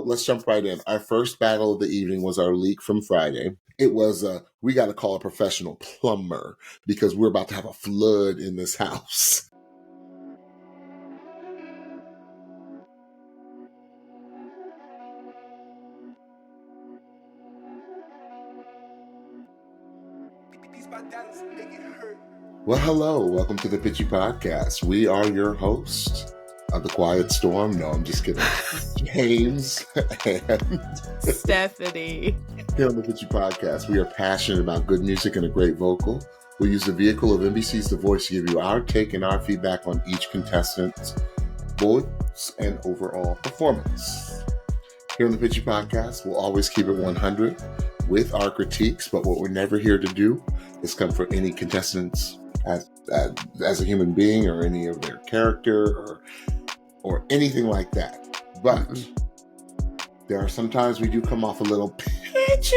let's jump right in. Our first battle of the evening was our leak from Friday. It was we got to call a professional plumber because we're about to have a flood in this house. Well, hello. Welcome to the Pitchy Podcast. We are your hosts of The Quiet Storm. No, I'm just kidding. James and Stephanie. Here on the Pitchy Podcast, we are passionate about good music and a great vocal. We use the vehicle of NBC's The Voice to give you our take and our feedback on each contestant's voice and overall performance. Here on the Pitchy Podcast, we'll always keep it 100 with our critiques, but what we're never here to do is come for any contestants as a human being or any of their character or anything like that. But there are sometimes we do come off a little pitchy.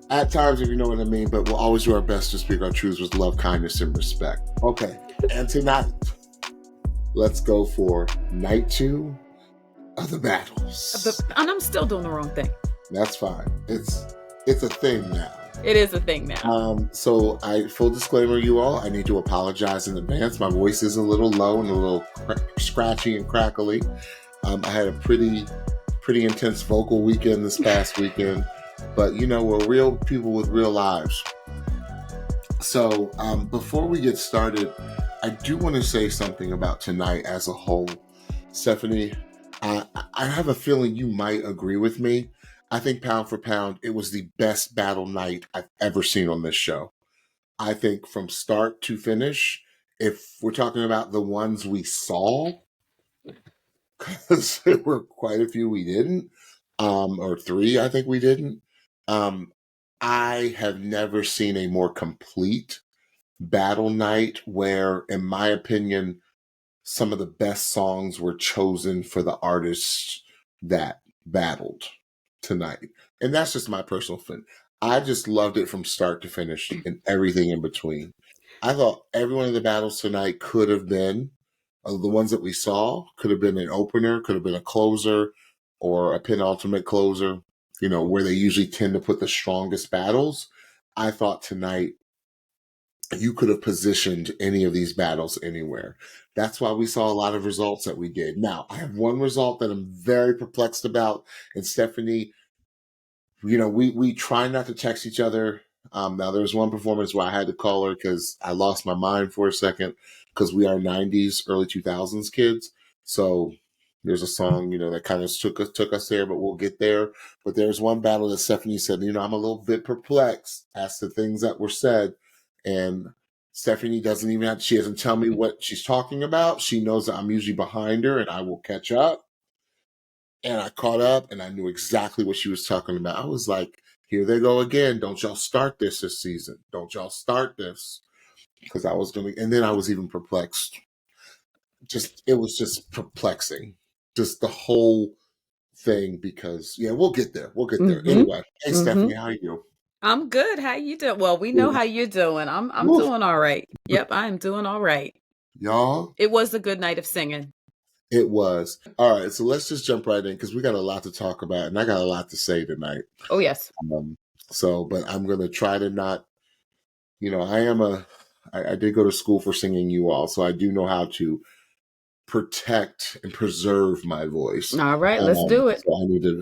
At times, if you know what I mean, but we'll always do our best to speak our truths with love, kindness, and respect. Okay, and tonight, let's go for night 2 of the battles. And I'm still doing the wrong thing. That's fine. It's a thing now. It is a thing now. So full disclaimer, you all, I need to apologize in advance. My voice is a little low and a little scratchy and crackly. I had a pretty intense vocal weekend this past weekend, but you know, we're real people with real lives. So before we get started, I do want to say something about tonight as a whole. Stephanie, I have a feeling you might agree with me. I think pound for pound, it was the best battle night I've ever seen on this show. I think from start to finish, if we're talking about the ones we saw, because there were quite a few we didn't, or 3 I think we didn't, I have never seen a more complete battle night where, in my opinion, some of the best songs were chosen for the artists that battled tonight. And that's just my personal thing. I just loved it from start to finish and everything in between. I thought every one of the battles tonight could have been, the ones that we saw, could have been an opener, could have been a closer or a penultimate closer, you know, where they usually tend to put the strongest battles. I thought tonight you could have positioned any of these battles anywhere. That's why we saw a lot of results that we did. Now, I have one result that I'm very perplexed about. And Stephanie, you know, we try not to text each other. Now, there was one performance where I had to call her because I lost my mind for a second because we are 90s, early 2000s kids. So there's a song, you know, that kind of took us there, but we'll get there. But there's one battle that Stephanie said, you know, I'm a little bit perplexed as to things that were said. And Stephanie she doesn't tell me what she's talking about. She knows that I'm usually behind her and I will catch up. And I caught up and I knew exactly what she was talking about. I was like, here they go again. Don't y'all start this season. Don't y'all start this. Because and then I was even perplexed. It was just perplexing. Just the whole thing because, yeah, we'll get there. Anyway, hey, Stephanie, how are you? I'm good. How you doing? Well, we know how you're doing. I'm doing all right. Yep, I am doing all right. Y'all? It was a good night of singing. It was. All right, so let's just jump right in because we got a lot to talk about and I got a lot to say tonight. Oh, yes. But I'm going to try to not, you know, I did go to school for singing, you all, so I do know how to protect and preserve my voice. All right, let's do it. So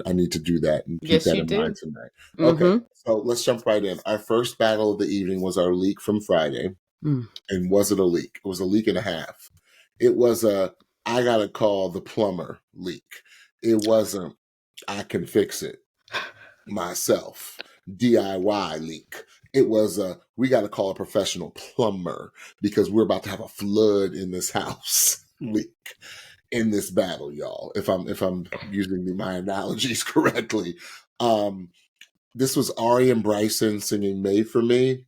I need to do that and keep that in mind tonight. Mm-hmm. Okay, so let's jump right in. Our first battle of the evening was our leak from Friday. And was it a leak? It was a leak and a half. It was I gotta call the plumber leak. It wasn't I can fix it myself DIY leak. It was we gotta call a professional plumber because we're about to have a flood in this house leak in this battle, y'all. If I'm using my analogies correctly. This was Ari and Bryson singing Made for Me.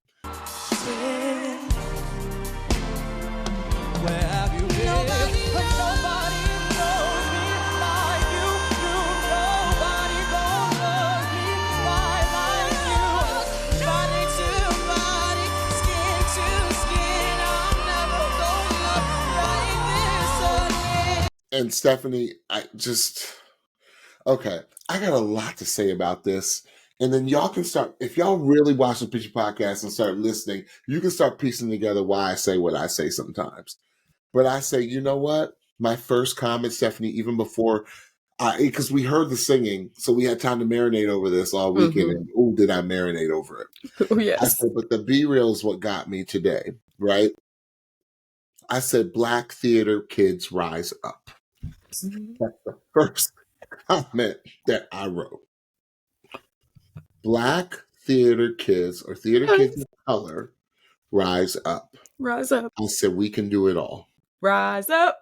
and Stephanie, okay. I got a lot to say about this. And then y'all can start, if y'all really watch the Picture Podcast and start listening, you can start piecing together why I say what I say sometimes. But I say, you know what? My first comment, Stephanie, even before, because we heard the singing, so we had time to marinate over this all weekend. And did I marinate over it? Oh, I yes. said, but the B-Reel is what got me today, right? I said, Black theater kids rise up. That's the first comment that I wrote. Black theater kids or theater kids of color rise up. Rise up. I said, we can do it all. Rise up.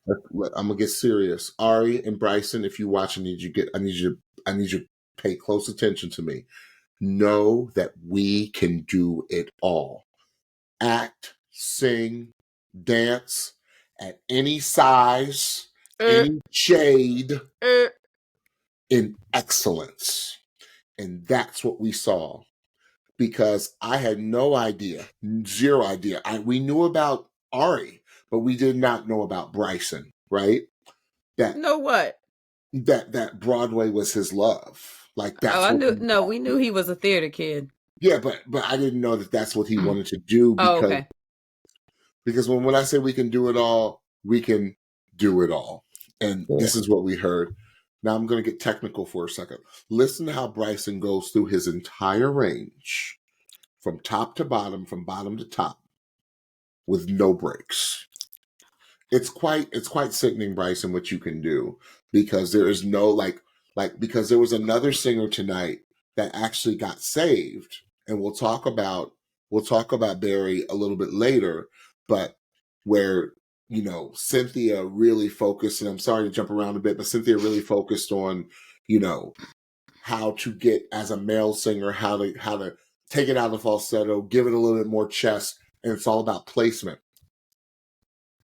I'm gonna get serious. Ari and Bryson, if you watch, I need you to pay close attention to me. Know that we can do it all. Act, sing, dance at any size, any shade, in excellence. And that's what we saw. Because I had no idea, zero idea. We knew about Ari, but we did not know about Bryson, right? Know what? That Broadway was his love. Like that's. Oh, I knew. No, we knew he was a theater kid. Yeah, but I didn't know that that's what he wanted to do. Because, okay. Because when I say we can do it all, we can do it all. And this is what we heard. Now I'm going to get technical for a second. Listen to how Bryson goes through his entire range, from top to bottom, from bottom to top, with no breaks. It's quite sickening, Bryson, what you can do, because there is no because there was another singer tonight that actually got saved, and we'll talk about Barry a little bit later, but where Cynthia really focused, and I'm sorry to jump around a bit, but Cynthia really focused on how to get, as a male singer, how to take it out of the falsetto, give it a little bit more chest, and it's all about placement.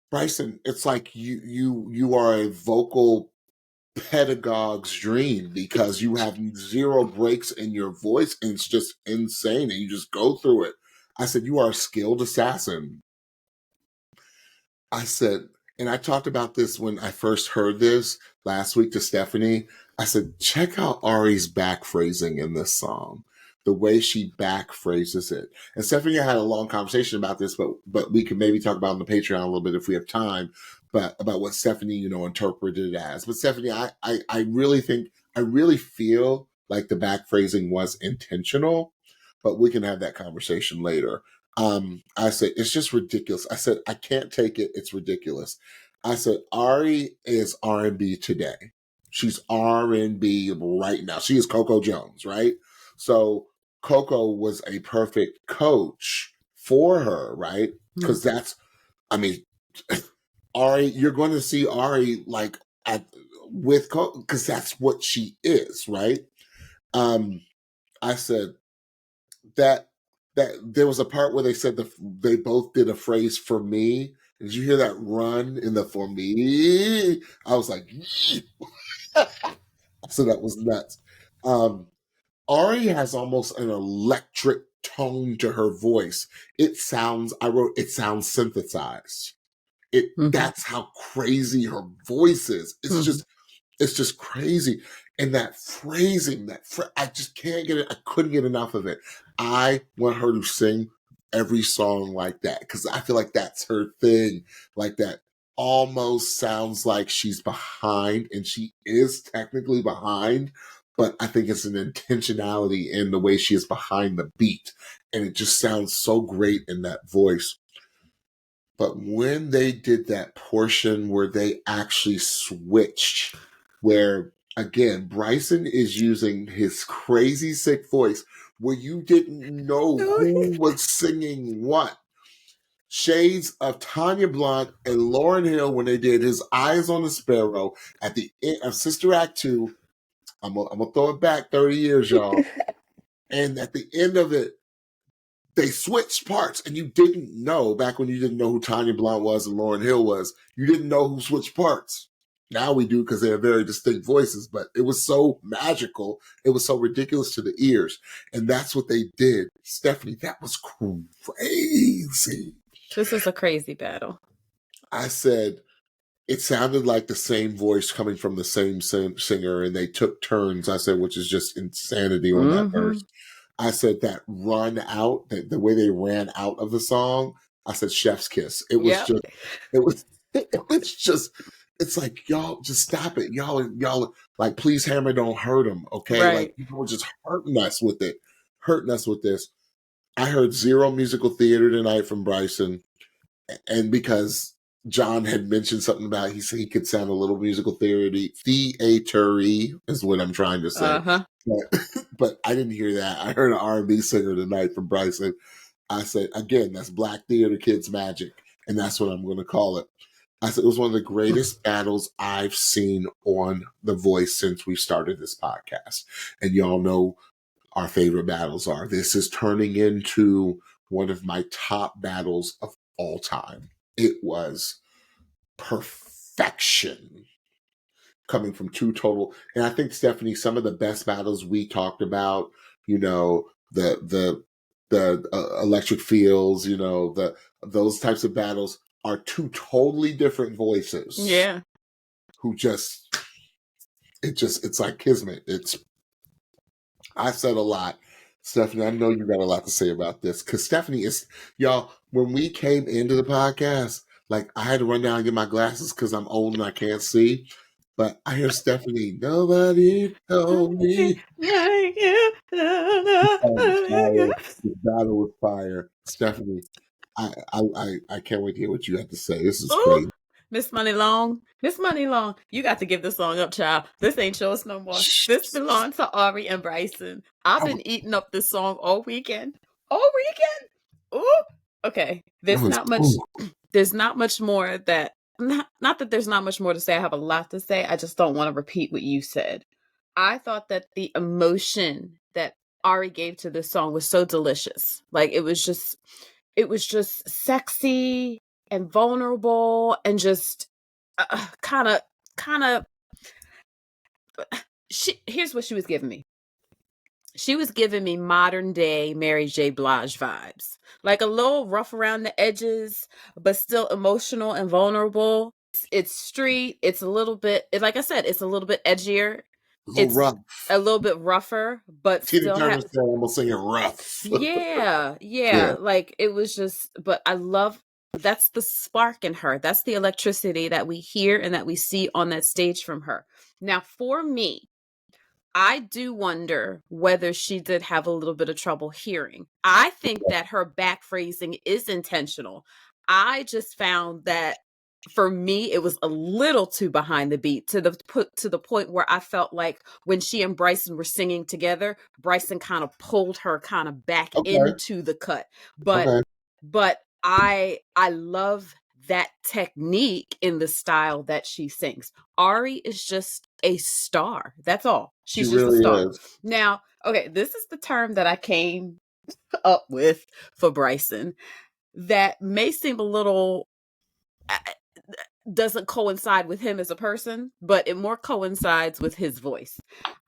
Bryson, it's like you are a vocal pedagogue's dream, because you have zero breaks in your voice, and it's just insane, and you just go through it. I said, you are a skilled assassin. I said, and I talked about this when I first heard this last week to Stephanie. I said, check out Ari's back phrasing in this song, the way she back phrases it. And Stephanie and I had a long conversation about this, but we can maybe talk about it on the Patreon a little bit if we have time, but about what Stephanie, interpreted it as. But Stephanie, I really feel like the back phrasing was intentional, but we can have that conversation later. I said, it's just ridiculous. I said, I can't take it. It's ridiculous. I said, Ari is R&B today. She's R&B right now. She is Coco Jones, right? So Coco was a perfect coach for her, right? Because Ari, you're going to see Ari with Coco, because that's what she is, right? I said that there was a part where they said they both did a phrase, for me. Did you hear that run in the for me? I was like, so that was nuts. Ari has almost an electric tone to her voice. It sounds synthesized. That's how crazy her voice is. It's just crazy. And that phrasing, I just can't get it. I couldn't get enough of it. I want her to sing every song like that, because I feel like that's her thing. Like that almost sounds like she's behind, and she is technically behind, but I think it's an intentionality in the way she is behind the beat. And it just sounds so great in that voice. But when they did that portion where they actually switched, where again, Bryson is using his crazy sick voice, where you didn't know who was singing what. Shades of Tanya Blunt and Lauryn Hill when they did His Eyes on the Sparrow at the end of Sister Act 2. I'm gonna throw it back 30 years, y'all. And at the end of it, they switched parts, and you didn't know, back when you didn't know who Tanya Blunt was and Lauryn Hill was, you didn't know who switched parts. Now we do, because they have very distinct voices, but it was so magical. It was so ridiculous to the ears. And that's what they did. Stephanie, that was crazy. This is a crazy battle. I said, it sounded like the same voice coming from the same singer, and they took turns. I said, which is just insanity on that verse. I said that run out, the way they ran out of the song. I said, chef's kiss. It was just, it was just. It's like, y'all just stop it. Y'all like, please, Hammer, don't hurt him. Okay. Right. Like, people were just hurting us with it, hurting us with this. I heard zero musical theater tonight from Bryson. And because John had mentioned something about, he said he could sound a little musical theater-y is what I'm trying to say. But I didn't hear that. I heard an R&B singer tonight from Bryson. I said, again, that's Black theater kids magic. And that's what I'm going to call it. I said, it was one of the greatest battles I've seen on The Voice since we started this podcast. And y'all know our favorite battles are. This is turning into one of my top battles of all time. It was perfection coming from two total. And I think, Stephanie, some of the best battles we talked about, the electric fields, those types of battles are two totally different voices. Yeah. Who it's like kismet. I said a lot. Stephanie, I know you got a lot to say about this. Because Stephanie y'all, when we came into the podcast, like, I had to run down and get my glasses because I'm old and I can't see. But I hear Stephanie, nobody told me. The battle with fire. Stephanie, I can't wait to hear what you have to say. This is crazy. Miss Money Long, you got to give this song up, child. This ain't yours no more. This belongs to Ari and Bryson. I've been eating up this song all weekend. Ooh. Okay. There's not much more that, not that there's not much more to say. I have a lot to say. I just don't want to repeat what you said. I thought that the emotion that Ari gave to this song was so delicious. Like, it was just sexy and vulnerable and just kind of here's what she was giving me. She was giving me modern day Mary J. Blige vibes. Like, a little rough around the edges, but still emotional and vulnerable. It's street. It's a little bit, like I said, it's a little bit edgier. It's rough. A little bit rougher, but Tina Turner said, I'm gonna sing it rough. Yeah. Like, it was just, but I love, that's the spark in her. That's the electricity that we hear and that we see on that stage from her. Now, for me, I do wonder whether she did have a little bit of trouble hearing. I think that her back phrasing is intentional. I just found that, for me, it was a little too behind the beat to the point where I felt like when she and Bryson were singing together, Bryson kind of pulled her kind of back into the cut. But I love that technique in the style that she sings. Ari is just a star. That's all. She's just really a star. Is. Now, okay, this is the term that I came up with for Bryson that may seem a little doesn't coincide with him as a person, but it more coincides with his voice.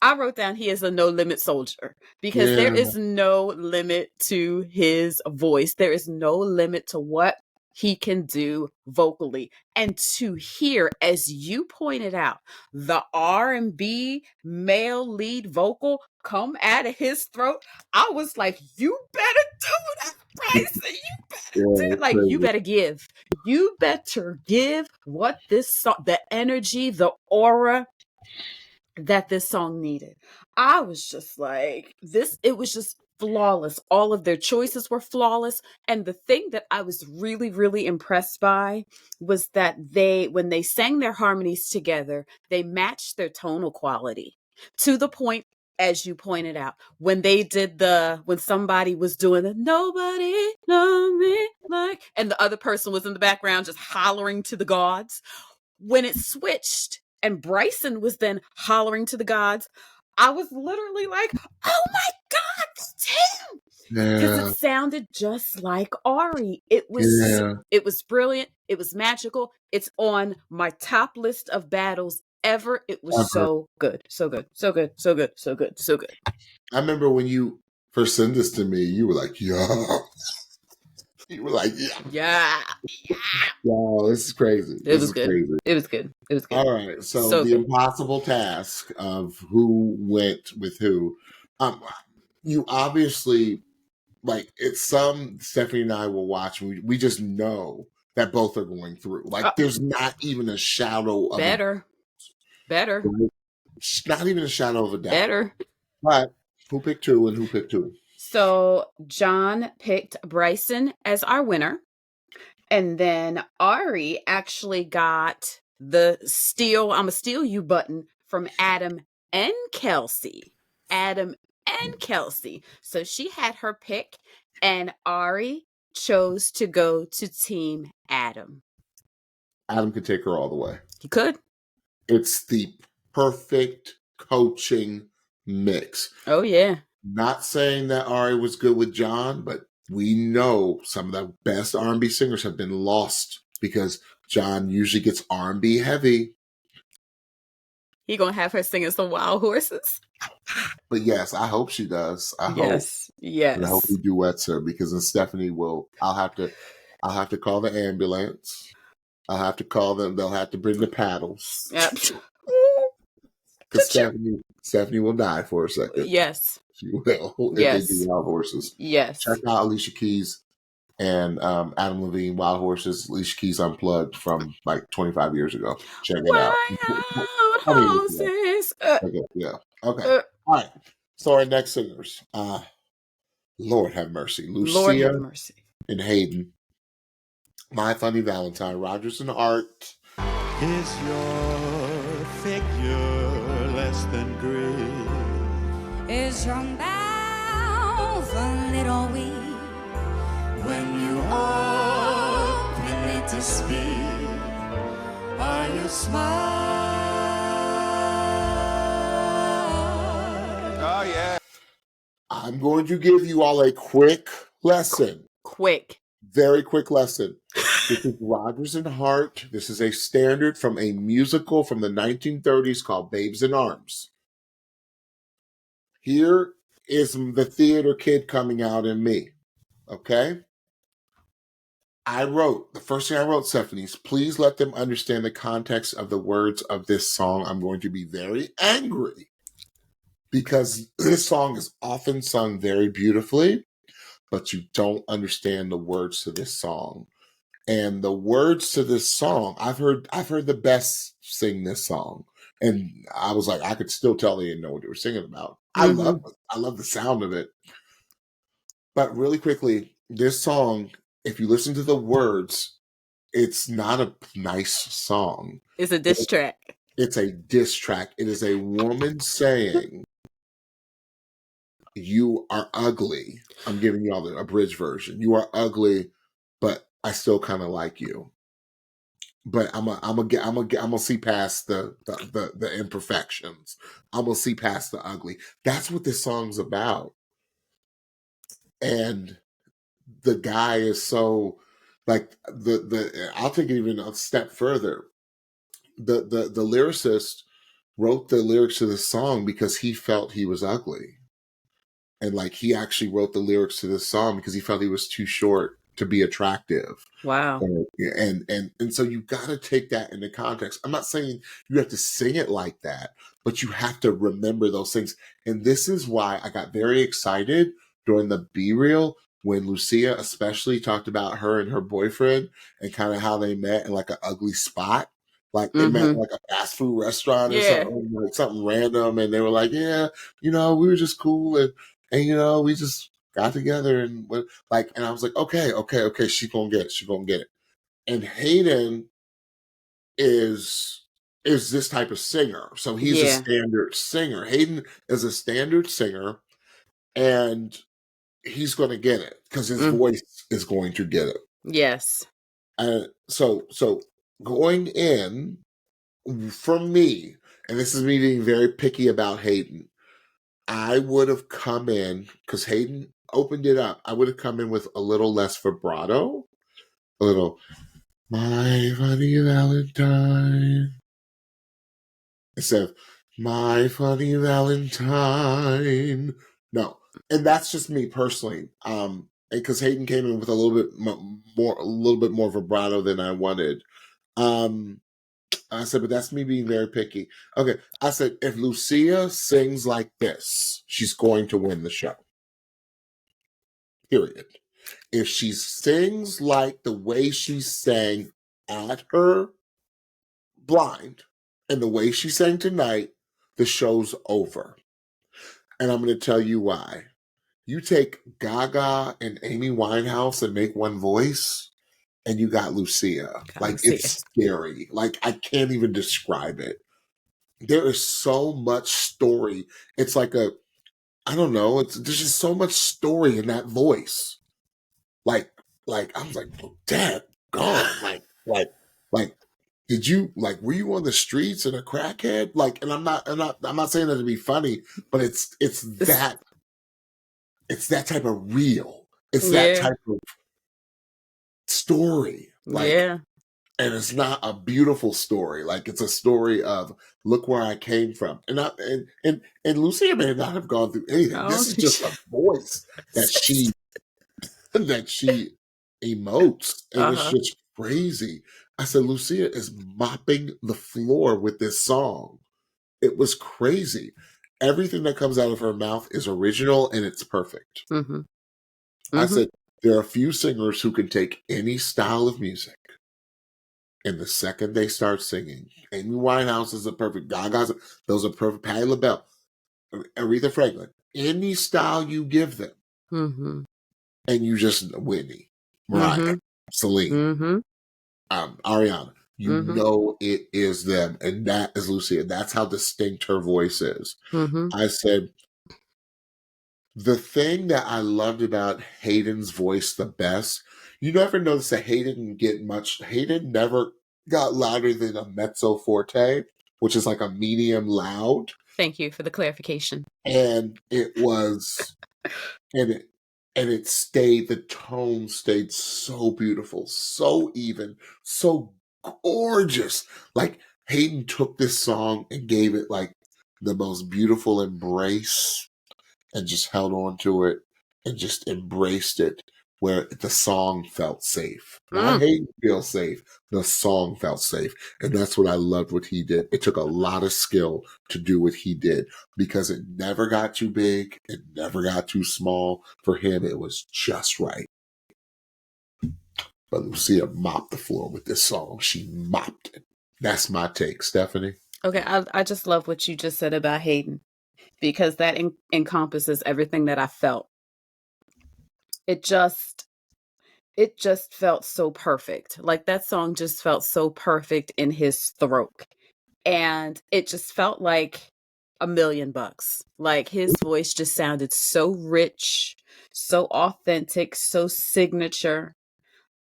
I wrote down he is a no limit soldier because there is no limit to his voice. There is no limit to what he can do vocally. And to hear, as you pointed out, the R&B male lead vocal come out of his throat, I was like, you better do that, Bryson. You better do, like, you better give. You better give what this song, the energy, the aura that this song needed. I was just like, it was just flawless. All of their choices were flawless. And the thing that I was really, really impressed by was that when they sang their harmonies together, they matched their tonal quality to the point, as you pointed out, when somebody was doing the nobody know me like, and the other person was in the background just hollering to the gods. When it switched and Bryson was then hollering to the gods, I was literally like, oh my God, it's him. Because it sounded just like Ari. It was brilliant. It was magical. It's on my top list of battles ever. It was so good. So good. So good. So good. So good. So good. I remember when you first sent this to me, you were like, yeah. You were like, yeah. Yeah. Wow, this is crazy. It was good. Crazy. It was good. It was good. All right. So the good. impossible task of who went with who. You obviously, like, it's some Stephanie and I will watch. We just know that both are going through. Like, there's not even a shadow of better. Not even a shadow of a doubt. Better. But who picked who and who picked who? So John picked Bryson as our winner. And then Ari actually got the I'ma steal you button from Adam and Kelsey. So she had her pick, and Ari chose to go to Team Adam. Adam could take her all the way. He could. It's the perfect coaching mix. Oh, yeah. Not saying that Ari was good with John, but we know some of the best R&B singers have been lost because John usually gets R&B heavy. He gonna have her singing some Wild Horses. But yes, I hope she does. I Yes. hope he duets her, because then Stephanie will. I'll have to call the ambulance. I'll have to call them. They'll have to bring the paddles. Yep. Because Stephanie will die for a second. Yes. She will if they do Wild Horses. Yes. Check out Alicia Keys and Adam Levine, Wild Horses, Alicia Keys Unplugged from like 25 years ago. Check it out. Wild Horses. Yeah. Okay. All right. So our next singers. Lord have mercy. Lucia and Hayden. My Funny Valentine. Rodgers and Hart. Is your figure less than Greek? Is your mouth a little weak? When you open it to speak, are you smart? Oh, yeah. I'm going to give you all a quick lesson. Very quick lesson. This is Rodgers and Hart. This is a standard from a musical from the 1930s called Babes in Arms. Here is the theater kid coming out in me. Okay? The first thing I wrote, Stephanie, is please let them understand the context of the words of this song. I'm going to be very angry because this song is often sung very beautifully, but you don't understand the words to this song. And the words to this song, I've heard the best sing this song. And I was like, I could still tell they didn't know what they were singing about. Mm-hmm. I love the sound of it. But really quickly, this song, if you listen to the words, it's not a nice song. It's a diss track. It's a diss track. It is a woman saying, you are ugly. I'm giving you all the abridged version. You are ugly, but I still kind of like you. But I'm gonna see past the imperfections. I'm gonna see past the ugly. That's what this song's about. And the guy is so like I'll take it even a step further. The lyricist wrote the lyrics to the song because he felt he was ugly. And like he actually wrote the lyrics to this song because he felt he was too short to be attractive. Wow. And so you got to take that into context. I'm not saying you have to sing it like that, but you have to remember those things. And this is why I got very excited during the B-Reel when Lucia especially talked about her and her boyfriend and kind of how they met in like an ugly spot. Like they met in like a fast food restaurant or something, like something random. And they were like, yeah, we were just cool. And we just got together and I was like, okay, she's gonna get it. And Hayden is this type of singer. So he's a standard singer. Hayden is a standard singer, and he's gonna get it because his voice is going to get it. Yes. So going in for me, and this is me being very picky about Hayden, I would have come in, because Hayden opened it up, I would have come in with a little less vibrato. A little, my funny Valentine. Instead of, my funny Valentine. No. And that's just me personally. And because Hayden came in with a little bit more vibrato than I wanted. I said, but that's me being very picky. Okay, I said, if Lucia sings like this, she's going to win the show. Period. If she sings like the way she sang at her blind and the way she sang tonight, the show's over. And I'm going to tell you why. You take Gaga and Amy Winehouse and make one voice, and you got Lucia. It's scary. Like, I can't even describe it. There is so much story. It's like I don't know. There's just so much story in that voice. Like I was like, oh, Dad, God, like, did you were you on the streets and a crackhead? Like, and I'm not saying that to be funny, but it's that type of real. It's that type of story. And it's not a beautiful story. Like, it's a story of look where I came from. And Lucia may not have gone through anything. Oh, this is just a voice that she emotes. And it's just crazy. I said, Lucia is mopping the floor with this song. It was crazy. Everything that comes out of her mouth is original and it's perfect. Mm-hmm. I said, there are a few singers who can take any style of music, and the second they start singing, Amy Winehouse is a perfect, those are perfect, Patti LaBelle, Aretha Franklin, any style you give them, and you just, Whitney, Mariah, Celine, Ariana, you know it is them, and that is Lucia. That's how distinct her voice is. I said, the thing that I loved about Hayden's voice the best, you never notice that Hayden never got louder than a mezzo forte, which is like a medium loud. Thank you for the clarification. And it was, and it stayed, the tone stayed so beautiful, so even, so gorgeous. Like, Hayden took this song and gave it like the most beautiful embrace and just held on to it and just embraced it, where the song felt safe. Not Hayden feels safe, the song felt safe. And that's what I loved what he did. It took a lot of skill to do what he did, because it never got too big, it never got too small. For him, it was just right. But Lucia mopped the floor with this song. She mopped it. That's my take. Stephanie? Okay, I just love what you just said about Hayden, because that encompasses everything that I felt. It just felt so perfect. Like, that song just felt so perfect in his throat. And it just felt like $1,000,000. Like, his voice just sounded so rich, so authentic, so signature.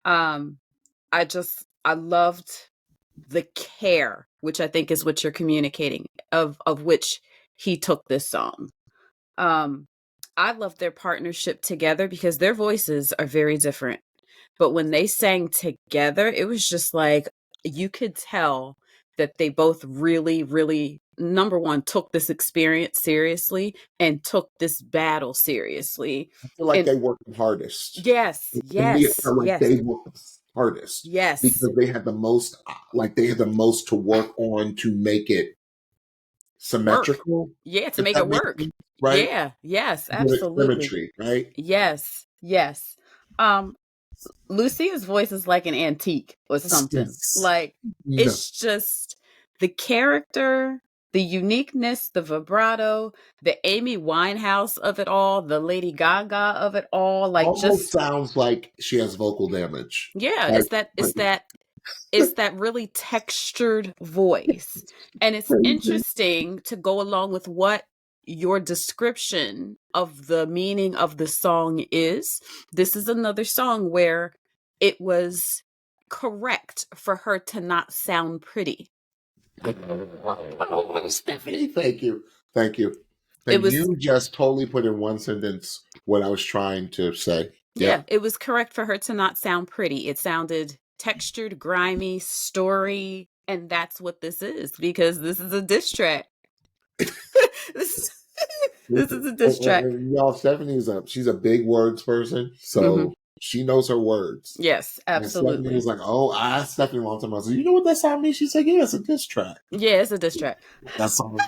I loved the care, which I think is what you're communicating, of which he took this song. I love their partnership together, because their voices are very different. But when they sang together, it was just like, you could tell that they both really, really, number one, took this experience seriously and took this battle seriously. I feel like they worked the hardest. Yes. They worked the hardest. Yes. Because they had the most to work on to make it symmetrical. Yeah, to make it work. Right? Yeah, yes, absolutely. Symmetry, right? Yes. Lucia's voice is like an antique or something. Like, it's just the character, the uniqueness, the vibrato, the Amy Winehouse of it all, the Lady Gaga of it all. Like, almost just sounds like she has vocal damage. Yeah, it's that really textured voice. And it's interesting to go along with what your description of the meaning of the song is. This is another song where it was correct for her to not sound pretty. Stephanie, thank you. You just totally put in one sentence what I was trying to say. Yeah, it was correct for her to not sound pretty. It sounded textured, grimy, story, and that's what this is, because this is a diss track. This is a diss track. Y'all, she's a big words person, so Mhm. she knows her words. Yes, And Stephanie absolutely. was like, "Oh, I asked Stephanie a long time. I was like, you know what that song means?" She's like, "Yeah, it's a diss track." Yeah, it's a diss track. That song.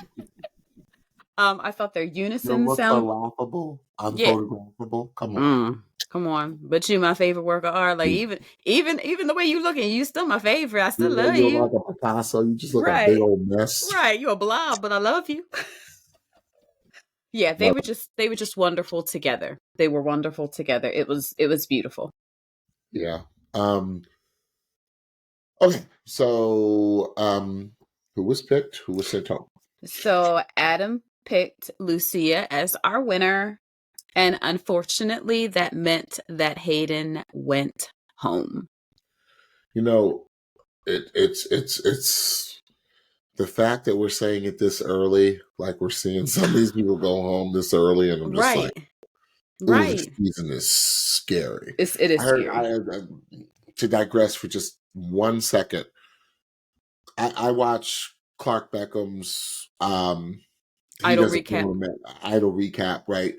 I thought their You know unison what's sound. laughable, Yeah. unphotographable? Come on. Come on. But you my favorite work of art. Like even the way you looking, you still my favorite. I still love You're you. like a Picasso. You just look a Right. big old mess. Right. You a blob, but I love you. Yeah, they were just wonderful together. They were wonderful together. It was beautiful. Yeah. Okay. So, who was picked? Who was sent home? So Adam picked Lucia as our winner. And unfortunately, that meant that Hayden went home. You know, it's the fact that we're saying it this early, like we're seeing some of these people go home this early, and I'm just like, ooh, this season is scary. It is scary. To digress for just 1 second, I watch Clark Beckham's Idol recap. Idol recap, right?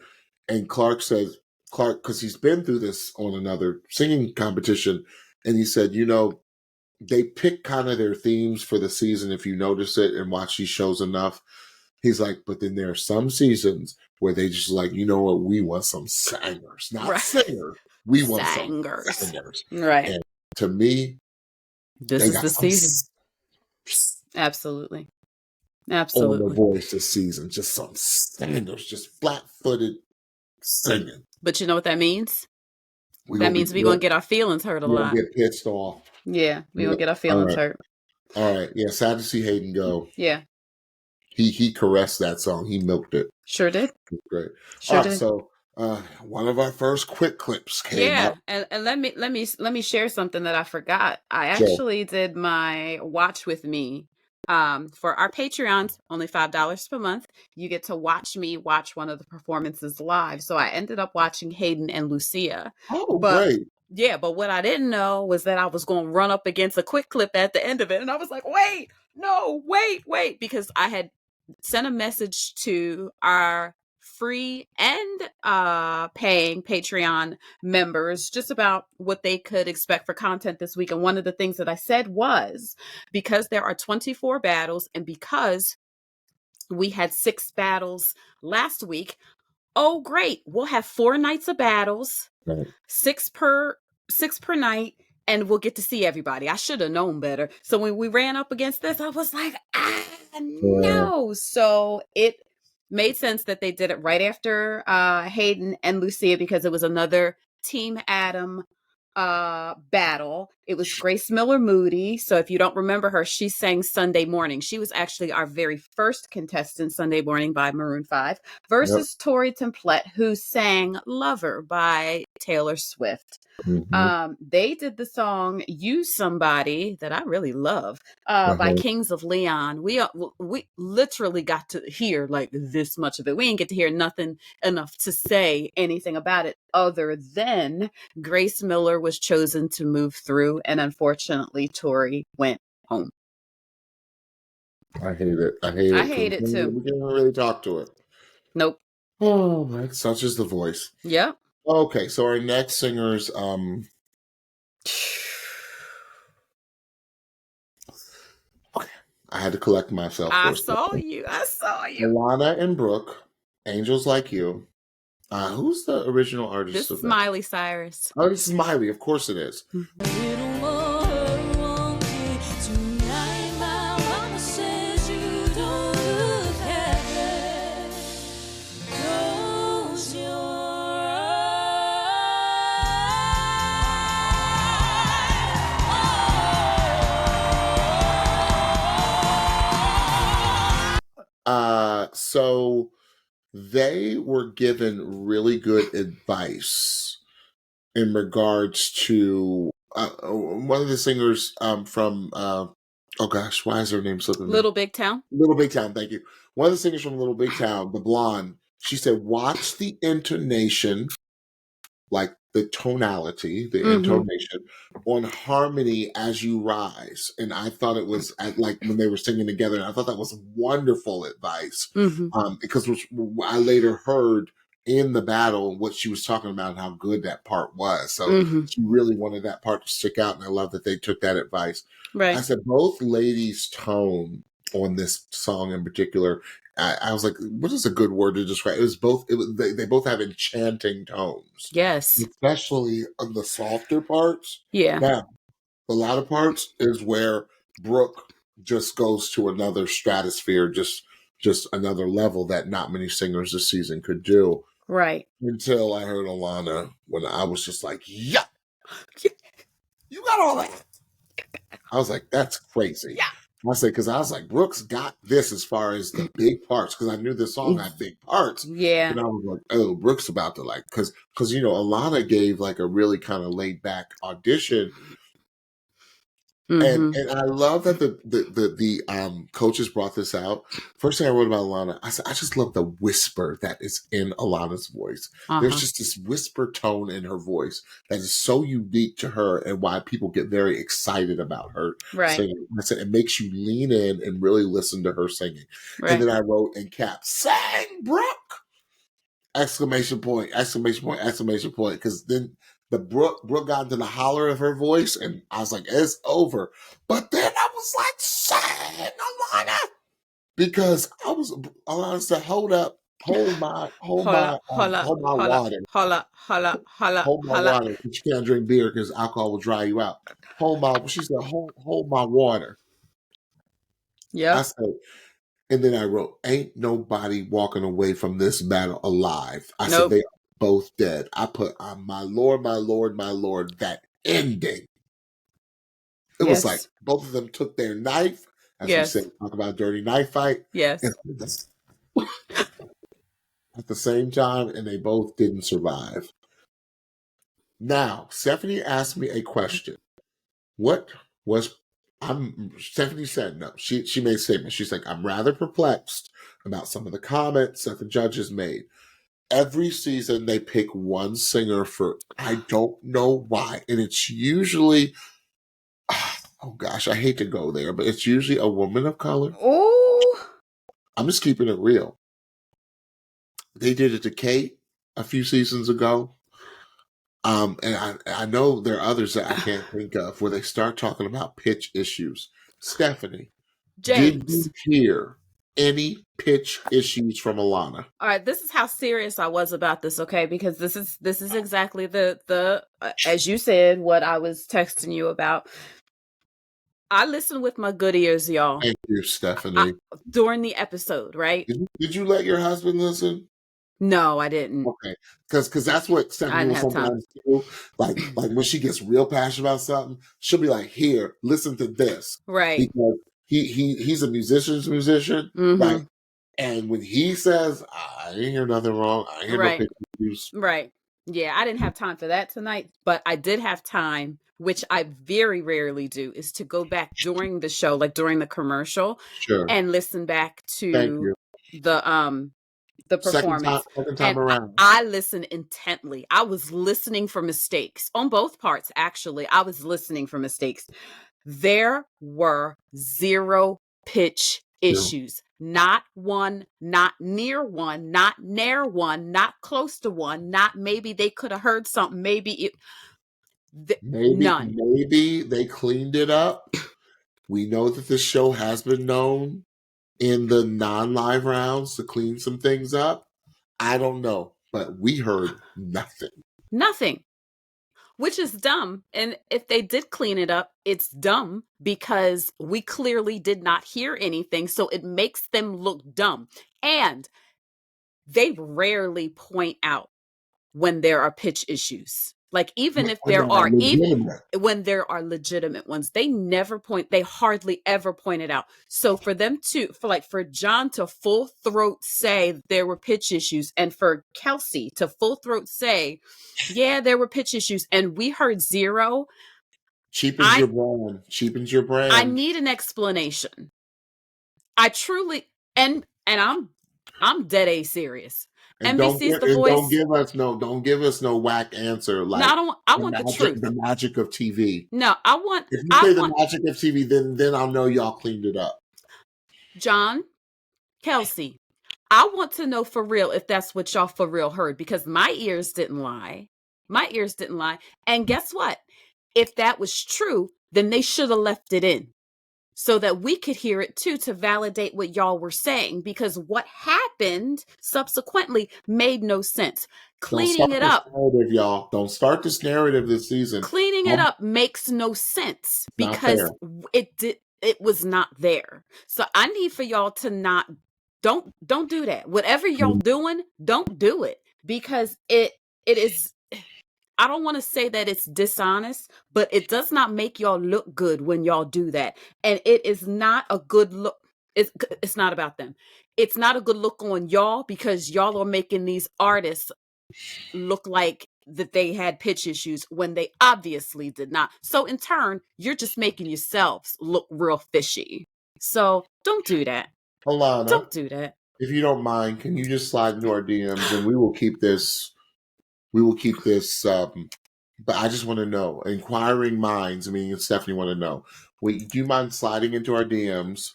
And Clark says, because he's been through this on another singing competition, and he said, they pick kind of their themes for the season if you notice it and watch these shows enough. He's like, but then there are some seasons where they just like, you know what, we want some singers, not singers. We want some singers. Right. And to me, this is the season. Absolutely. Absolutely. On The Voice this season. Just some singers, just flat-footed singing. But you know what that means? That means we're going to get our feelings hurt a lot. We're going to get pissed off. Yeah, we're going to get our feelings hurt. All right. Yeah, sad to see Hayden go. Yeah. He caressed that song. He milked it. Sure did. Great. Sure did. So one of our first quick clips came up. And let me share something that I forgot. I actually did my watch with me. For our Patreons, only $5 per month, you get to watch me watch one of the performances live. So I ended up watching Hayden and Lucia. Oh, great. Yeah, but what I didn't know was that I was going to run up against a quick clip at the end of it. And I was like, wait, because I had sent a message to our free and paying Patreon members just about what they could expect for content this week. And one of the things that I said was, because there are 24 battles and because we had 6 battles last week, oh great, we'll have 4 nights of battles, right. 6 per night, and we'll get to see everybody. I should have known better. So when we ran up against this, I was like, no. So it made sense that they did it right after Hayden and Lucia, because it was another Team Adam battle. It was Grace Miller Moody. So if you don't remember her, she sang Sunday Morning. She was actually our very first contestant, Sunday Morning by Maroon 5, versus Tori Templette, who sang Lover by Taylor Swift. Mm-hmm. They did the song Use Somebody, that I really love, by Kings of Leon. We literally got to hear like this much of it. We didn't get to hear nothing enough to say anything about it other than Grace Miller was chosen to move through, and unfortunately Tori went home. I hate it. I hate it too. We didn't really talk to it. Nope. Oh, that's such is The Voice. Yeah. Okay, so our next singers, okay, I had to collect myself. I saw you. Alanna and Brook, Angels Like You. Who's the original artist of that? Miley Cyrus. Oh, this is Miley. Of course it is. So they were given really good advice in regards to one of the singers from oh gosh, why is her name slipping? Little Big Town. Little Big Town, thank you. One of the singers from Little Big Town, the blonde, she said, watch the intonation like the tonality, the Mm-hmm. intonation, on harmony as you rise. And I thought it was like when they were singing together, and I thought that was wonderful advice. Mm-hmm. Because I later heard in the battle what she was talking about and how good that part was. So Mm-hmm. she really wanted that part to stick out, and I love that they took that advice. Right. I said both ladies' tone on this song in particular, I was like, what is a good word to describe? They both have enchanting tones, Yes. especially on the softer parts. Yeah. Now, the latter parts is where Brook just goes to another stratosphere, just another level that not many singers this season could do. Right. Until I heard Alanna, when I was just like, yeah, you got all that. I was like, that's crazy. Yeah. I say, because I was like, Brooks got this as far as the big parts, because I knew this song had big parts. Yeah. And I was like, oh, Brooks about to like, because Alanna gave like a really kind of laid back audition. Mm-hmm. And I love that the coaches brought this out. First thing I wrote about Alanna, I said, I just love the whisper that is in Alana's voice. There's just this whisper tone in her voice that is so unique to her, and why people get very excited about her singing. I said, it makes you lean in and really listen to her singing. Right. And then I wrote in caps, "Sing, Brook!" Exclamation point, exclamation point, exclamation point. Because then the Brook got into the holler of her voice, and I was like, it's over. But then I was like, sing, Alanna. Because Alanna said, hold up, hold my water. Hold my water, because you can't drink beer because alcohol will dry you out. She said, hold my water. Yeah. I said, and then I wrote, ain't nobody walking away from this battle alive. I said, they are both dead. I put, my Lord, my Lord, my Lord, that ending. It was like both of them took their knife, as we say, talk about a dirty knife fight. Yes. At the same time, and they both didn't survive. Now, Stephanie asked me a question. Stephanie said no. She made a statement. She's like, I'm rather perplexed about some of the comments that the judges made. Every season they pick one singer for, I don't know why. And it's usually, oh gosh, I hate to go there, but it's usually a woman of color. Oh, I'm just keeping it real. They did it to Kate a few seasons ago. And I know there are others that I can't think of where they start talking about pitch issues. Stephanie, did you hear any pitch issues from Alanna? All right, this is how serious I was about this, okay? Because this is exactly the as you said, what I was texting you about. I listened with my good ears, y'all. Thank you, Stephanie. During the episode, right? Did you let your husband listen? No, I didn't. Okay, because that's what Stephanie will sometimes do. Like when she gets real passionate about something, she'll be like, "Here, listen to this," right? Because he's a musician's musician, right? And when he says, "I ain't hear nothing wrong," I ain't hear no pitch issues. Right. Yeah, I didn't have time for that tonight, but I did have time, which I very rarely do, is to go back during the show, like during the commercial, and listen back to the performance. Second time around. I listened intently. I was listening for mistakes on both parts, actually. I was listening for mistakes. There were 0 pitch issues. Not one, not near one, not near one, not close to one, not maybe they could have heard something. None. Maybe they cleaned it up. We know that this show has been known in the non-live rounds to clean some things up. I don't know, but we heard nothing. Nothing. Which is dumb. And if they did clean it up, it's dumb because we clearly did not hear anything. So it makes them look dumb. And they rarely point out when there are pitch issues. Like even if there are, when there are legitimate ones, they hardly ever point it out. So for John to full throat say there were pitch issues, and for Kelsey to full throat say, yeah, there were pitch issues, and we heard 0. Cheapens your brand. I need an explanation. I truly, and I'm dead A serious. And NBC's The don't Voice. give us no whack answer No, like I want the truth. the magic of TV. No, If you say the magic of TV, then I'll know y'all cleaned it up. John, Kelsey, I want to know for real if that's what y'all for real heard, because my ears didn't lie. My ears didn't lie. And guess what? If that was true, then they should have left it in so that we could hear it too, to validate what y'all were saying, because what happened subsequently made no sense. Cleaning it up, y'all. Don't start this narrative this season. Cleaning it up makes no sense because it was not there. So I need for y'all to don't do that. Whatever y'all doing, don't do it, because it is, I don't want to say that it's dishonest, but it does not make y'all look good when y'all do that. And it is not a good look. It's not about them. It's not a good look on y'all, because y'all are making these artists look like that they had pitch issues when they obviously did not. So in turn, you're just making yourselves look real fishy. So don't do that. Alanna, don't do that. If you don't mind, can you just slide into our DMs and we will keep this. But I just want to know. Inquiring minds, me and Stephanie want to know. Do you mind sliding into our DMs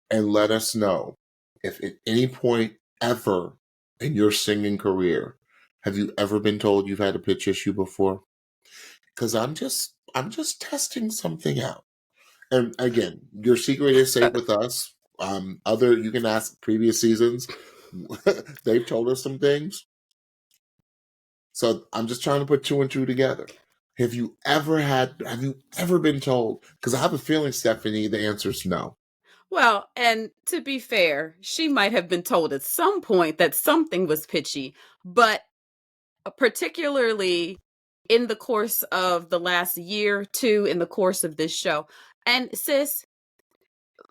and let us know if at any point ever in your singing career have you ever been told you've had a pitch issue before? Because I'm just testing something out. And again, your secret is safe with us. You can ask previous seasons. They've told us some things. So I'm just trying to put two and two together. Have you ever been told? Because I have a feeling, Stephanie, the answer is no. Well, and to be fair, she might have been told at some point that something was pitchy, but particularly in the course of the last year, two, in the course of this show. And sis,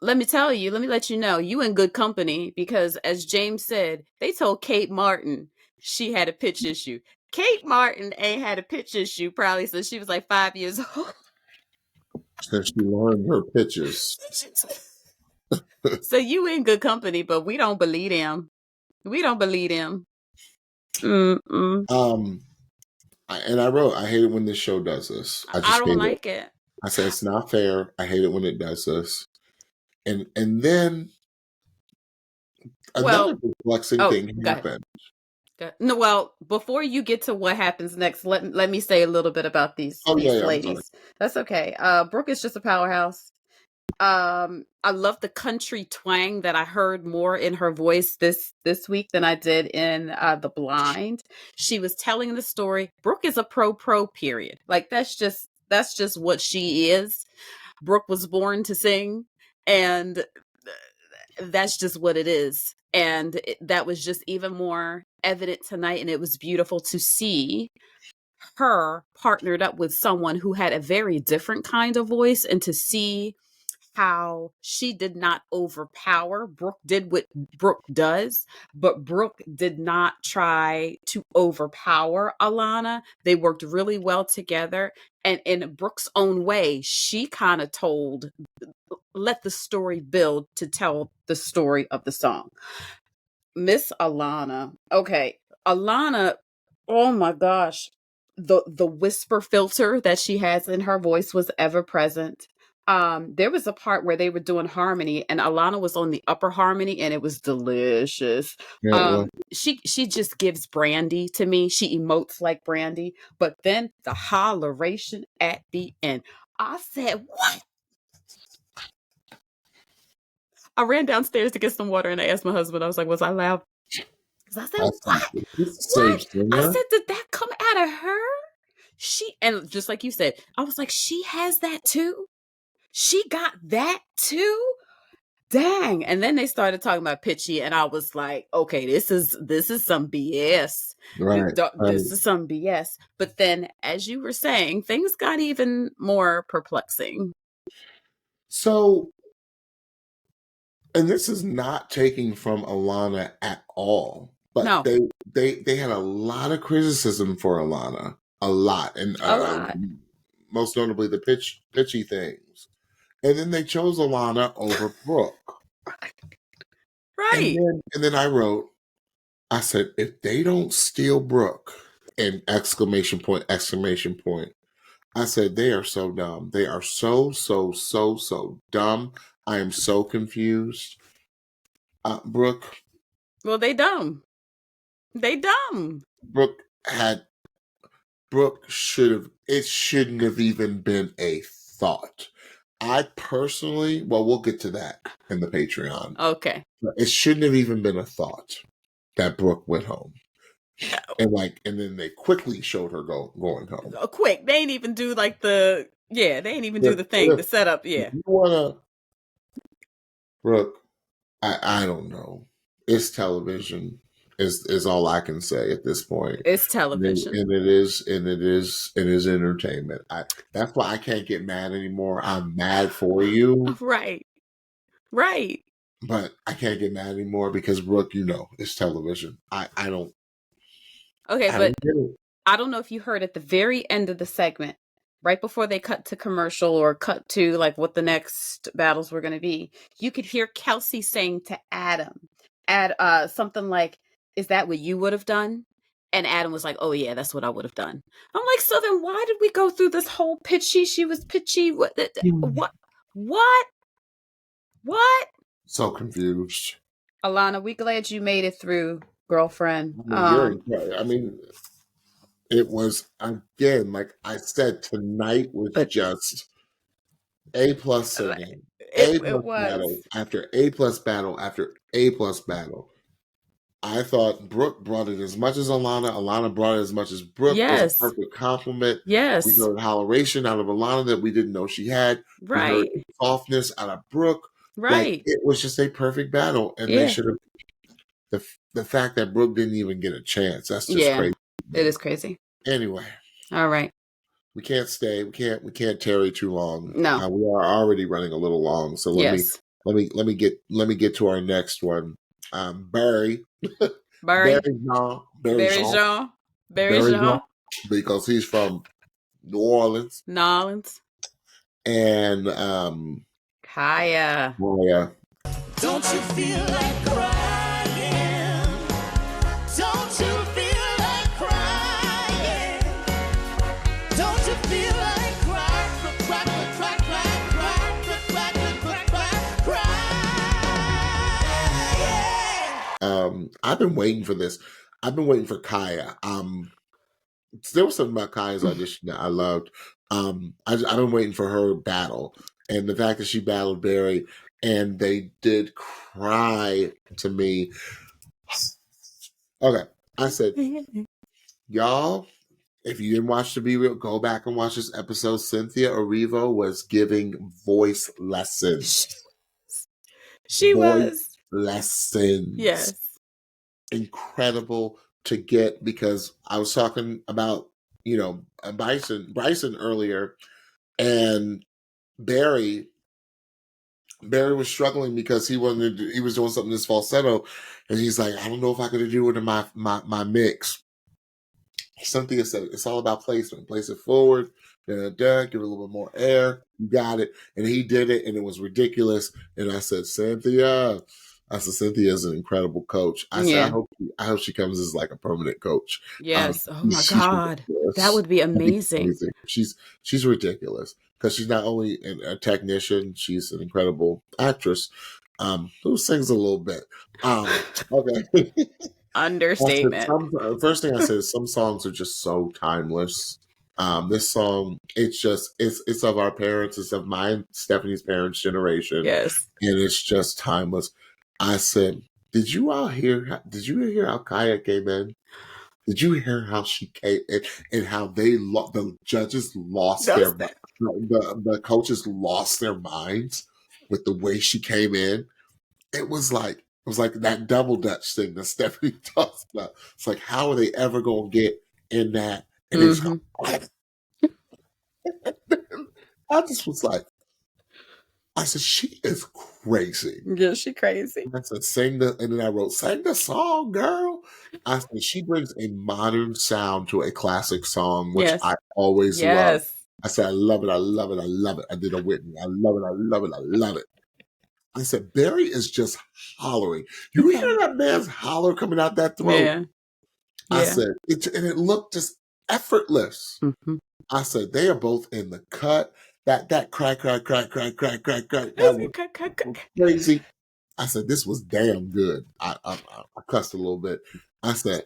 let me let you know, you in good company, because as James said, they told Kate Martin she had a pitch issue. Kate Martin ain't had a pitch issue probably since she was like 5 years old. Since she learned her pitches. So you in good company, but we don't believe him. We don't believe him. And I wrote, I hate it when this show does this. I don't like it. I said it's not fair. I hate it when it does this. And then another perplexing thing happened. No, well, before you get to what happens next, let me say a little bit about these ladies. That's okay. Brook is just a powerhouse. I love the country twang that I heard more in her voice this week than I did in The Blind. She was telling the story. Brook is a pro period. Like that's just what she is. Brook was born to sing, and that's just what it is. And that was just even more evident tonight, and it was beautiful to see her partnered up with someone who had a very different kind of voice, and to see how she did not overpower. Brook did what Brook does, but Brook did not try to overpower Alanna. They worked really well together, and in Brook's own way, she kind of let the story build to tell the story of the song. Miss Alanna. Okay. Alanna, oh my gosh. The whisper filter that she has in her voice was ever present. There was a part where they were doing harmony, and Alanna was on the upper harmony, and it was delicious. She just gives Brandy to me. She emotes like Brandy, but then the holleration at the end. I said, what? I ran downstairs to get some water, and I asked my husband, I was like, was I loud? I said, what? I said, did that come out of her? And just like you said, I was like, she has that too? She got that too? Dang. And then they started talking about pitchy, and I was like, okay, this is some BS. Right. This is some BS. But then, as you were saying, things got even more perplexing. So, and this is not taking from Alanna at all, but no. they had a lot of criticism for Alanna, a lot, and most notably the pitchy things. And then they chose Alanna over Brook. Right. And then I wrote, I said, if they don't steal Brook, and exclamation point. I said, they are so dumb. They are so dumb. I am so confused. Brook. Well, they dumb. They dumb. Brook shouldn't have even been a thought. I personally, well, we'll get to that in the Patreon. Okay. It shouldn't have even been a thought that Brook went home. And then they quickly showed her going home. Quick. They ain't even do like the thing, the setup, yeah. You wanna, Brook, I don't know. It's television. Is all I can say at this point. It's television. And it is entertainment. That's why I can't get mad anymore. I'm mad for you. Right. But I can't get mad anymore because Brook, it's television. I don't. Okay, but I don't know if you heard at the very end of the segment, right before they cut to commercial or cut to like what the next battles were going to be, you could hear Kelsey saying to Adam, something like, "Is that what you would have done?" And Adam was like, "Oh yeah, that's what I would have done." I'm like, so then why did we go through this whole pitchy? She was pitchy. What? So confused. Alanna, we glad you made it through, girlfriend. I mean, it was, again, like I said, tonight was just A+ singing. It was battle after A+ battle after A+ battle. I thought Brook brought it as much as Alanna. Alanna brought it as much as Brook. Yes. It was a perfect compliment. Yes. We heard holleration out of Alanna that we didn't know she had. Right. We heard softness out of Brook. Right. Like, it was just a perfect battle. And they should have. The fact that Brook didn't even get a chance, that's just crazy. It is crazy. Anyway. All right. We can't stay. We can't tarry too long. No. We are already running a little long. So let me get to our next one. Barry Jean. Because he's from New Orleans. And Kaiya. Don't you feel like crying? Don't you feel like crying? Don't you feel like crying? I've been waiting for this. I've been waiting for Kaiya. There was something about Kaiya's audition that I loved. I've been waiting for her battle, and the fact that she battled Barry, and they did cry to me. Okay, I said, y'all, if you didn't watch the Be Real, go back and watch this episode. Cynthia Erivo was giving voice lessons. She was. Lessons. Yes. Incredible to get, because I was talking about, Bryson earlier, and Barry was struggling because he was doing something in his falsetto, and he's like, I don't know if I could do it in my mix. Cynthia said, it's all about placement. Place it forward, give it a little bit more air. You got it. And he did it, and it was ridiculous. And I said, Cynthia is an incredible coach. I said, I hope she comes as like a permanent coach. Yes. Oh my God. Ridiculous. That would be amazing. She's ridiculous, because she's not only a technician, she's an incredible actress who sings a little bit. Okay. Understatement. First thing I said is some songs are just so timeless. This song, it's of our parents, it's of Stephanie's parents' generation. Yes. And it's just timeless. I said, did you hear how Kaiya came in? Did you hear how she came in and how the judges lost the coaches lost their minds with the way she came in? It was like that double Dutch thing that Stephanie talks about. It's like, how are they ever going to get in that? And I just was like, I said, she is crazy. Yeah, she crazy. I said, and then I wrote, sing the song, girl. I said, she brings a modern sound to a classic song, which I always love. I said, I love it. I did a Whitney. I love it. I said, Barry is just hollering. You hear that man's holler coming out that throat? Yeah. I Yeah. said, and it looked just effortless. Mm-hmm. I said, they are both in the cut. That crack. That was crazy. I said, this was damn good. I cussed a little bit. I said,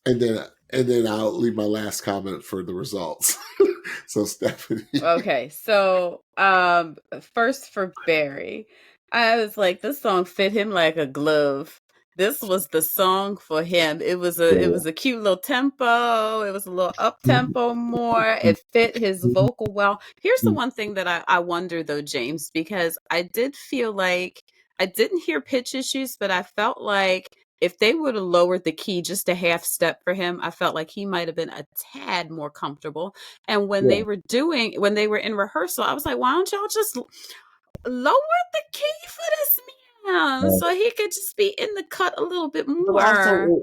and then I'll leave my last comment for the results. So Stephanie. Okay, so first for Barry, I was like, this song fit him like a glove. This was the song for him. It was a cute little tempo. It was a little up tempo more. It fit his vocal well. Here's the one thing that I wonder though, James, because I did feel like I didn't hear pitch issues, but I felt like if they would have lowered the key just a half step for him, I felt like he might have been a tad more comfortable. And when they were in rehearsal, I was like, why don't y'all just lower the key for this man so he could just be in the cut a little bit more? But also,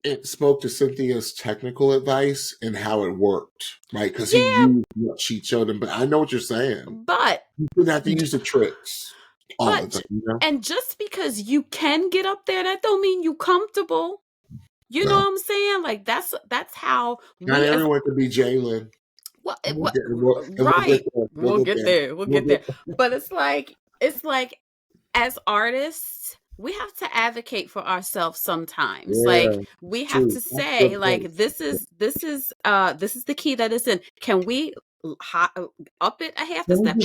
it spoke to Cynthia's technical advice and how it worked, right? Because he used what she showed him. But I know what you're saying. But you didn't have to use the tricks. And just because you can get up there, that don't mean you comfortable. You know what I'm saying? Like that's how not everyone could be Jaelen. Right. We'll get there. But it's like as artists, we have to advocate for ourselves sometimes. Like we have to say, like, this is the key that it's in. Can we up it a half a step?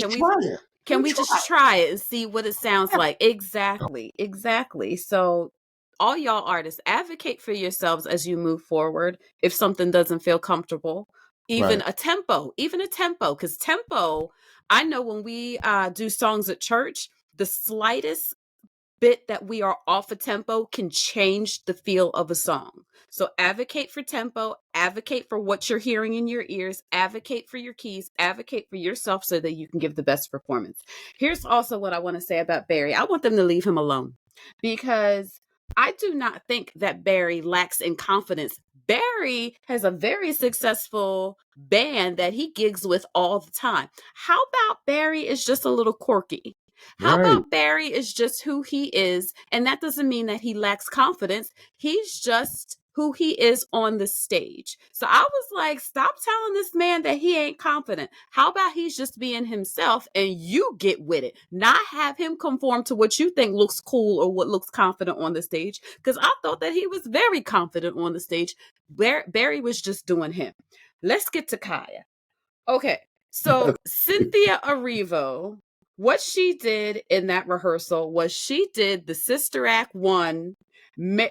Can we just try it and see what it sounds like? Exactly. So all y'all artists, advocate for yourselves as you move forward. If something doesn't feel comfortable, even a tempo, because tempo, I know when we do songs at church, the slightest bit that we are off a tempo can change the feel of a song. So advocate for tempo, advocate for what you're hearing in your ears, advocate for your keys, advocate for yourself so that you can give the best performance. Here's also what I want to say about Barry. I want them to leave him alone because I do not think that Barry lacks in confidence. Barry has a very successful band that he gigs with all the time. How about Barry is just a little quirky? How about Barry is just who he is? And that doesn't mean that he lacks confidence. He's just who he is on the stage. So I was like, stop telling this man that he ain't confident. How about he's just being himself and you get with it, not have him conform to what you think looks cool or what looks confident on the stage. Because I thought that he was very confident on the stage. Barry was just doing him. Let's get to Kaiya. Okay, so Cynthia Erivo, what she did in that rehearsal was she did the Sister Act 1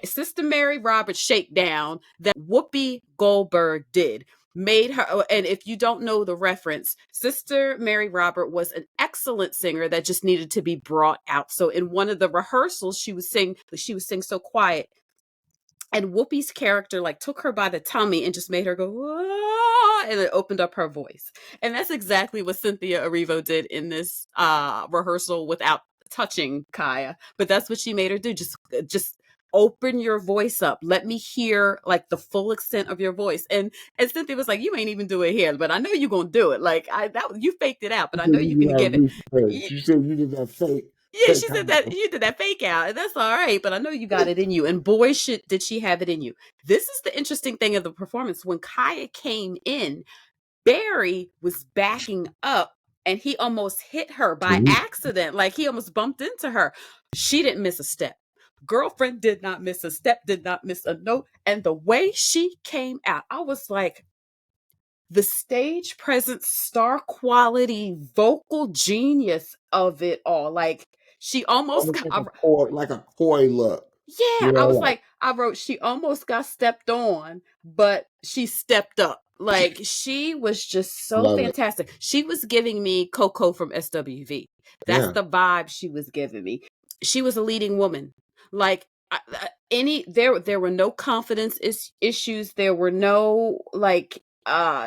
Sister Mary Roberts shakedown that Whoopi Goldberg did. Made her, and if you don't know the reference, Sister Mary Robert was an excellent singer that just needed to be brought out. So in one of the rehearsals, she would sing so quiet. And Whoopi's character like took her by the tummy and just made her go, whoa, and it opened up her voice. And that's exactly what Cynthia Erivo did in this rehearsal without touching Kaiya. But that's what she made her do. Just open your voice up. Let me hear like the full extent of your voice. And Cynthia was like, you ain't even do it here, but I know you're gonna do it. Like you faked it out, but I know you can give it. You said you did that fake. Yeah, she said that you did that fake out, and that's all right, but I know you got it in you. And boy, did she have it in you. This is the interesting thing of the performance. When Kaiya came in, Barry was backing up, and he almost hit her by accident. Like, he almost bumped into her. She didn't miss a step. Girlfriend did not miss a step, did not miss a note. And the way she came out, I was like, the stage presence, star quality, vocal genius of it all. Like, she almost got like a coy look. Yeah, I was like, I wrote, she almost got stepped on, but she stepped up. Like, she was just so fantastic. She was giving me Coco from SWV. That's the vibe she was giving me. She was a leading woman. Like, there were no confidence issues. There were no, like,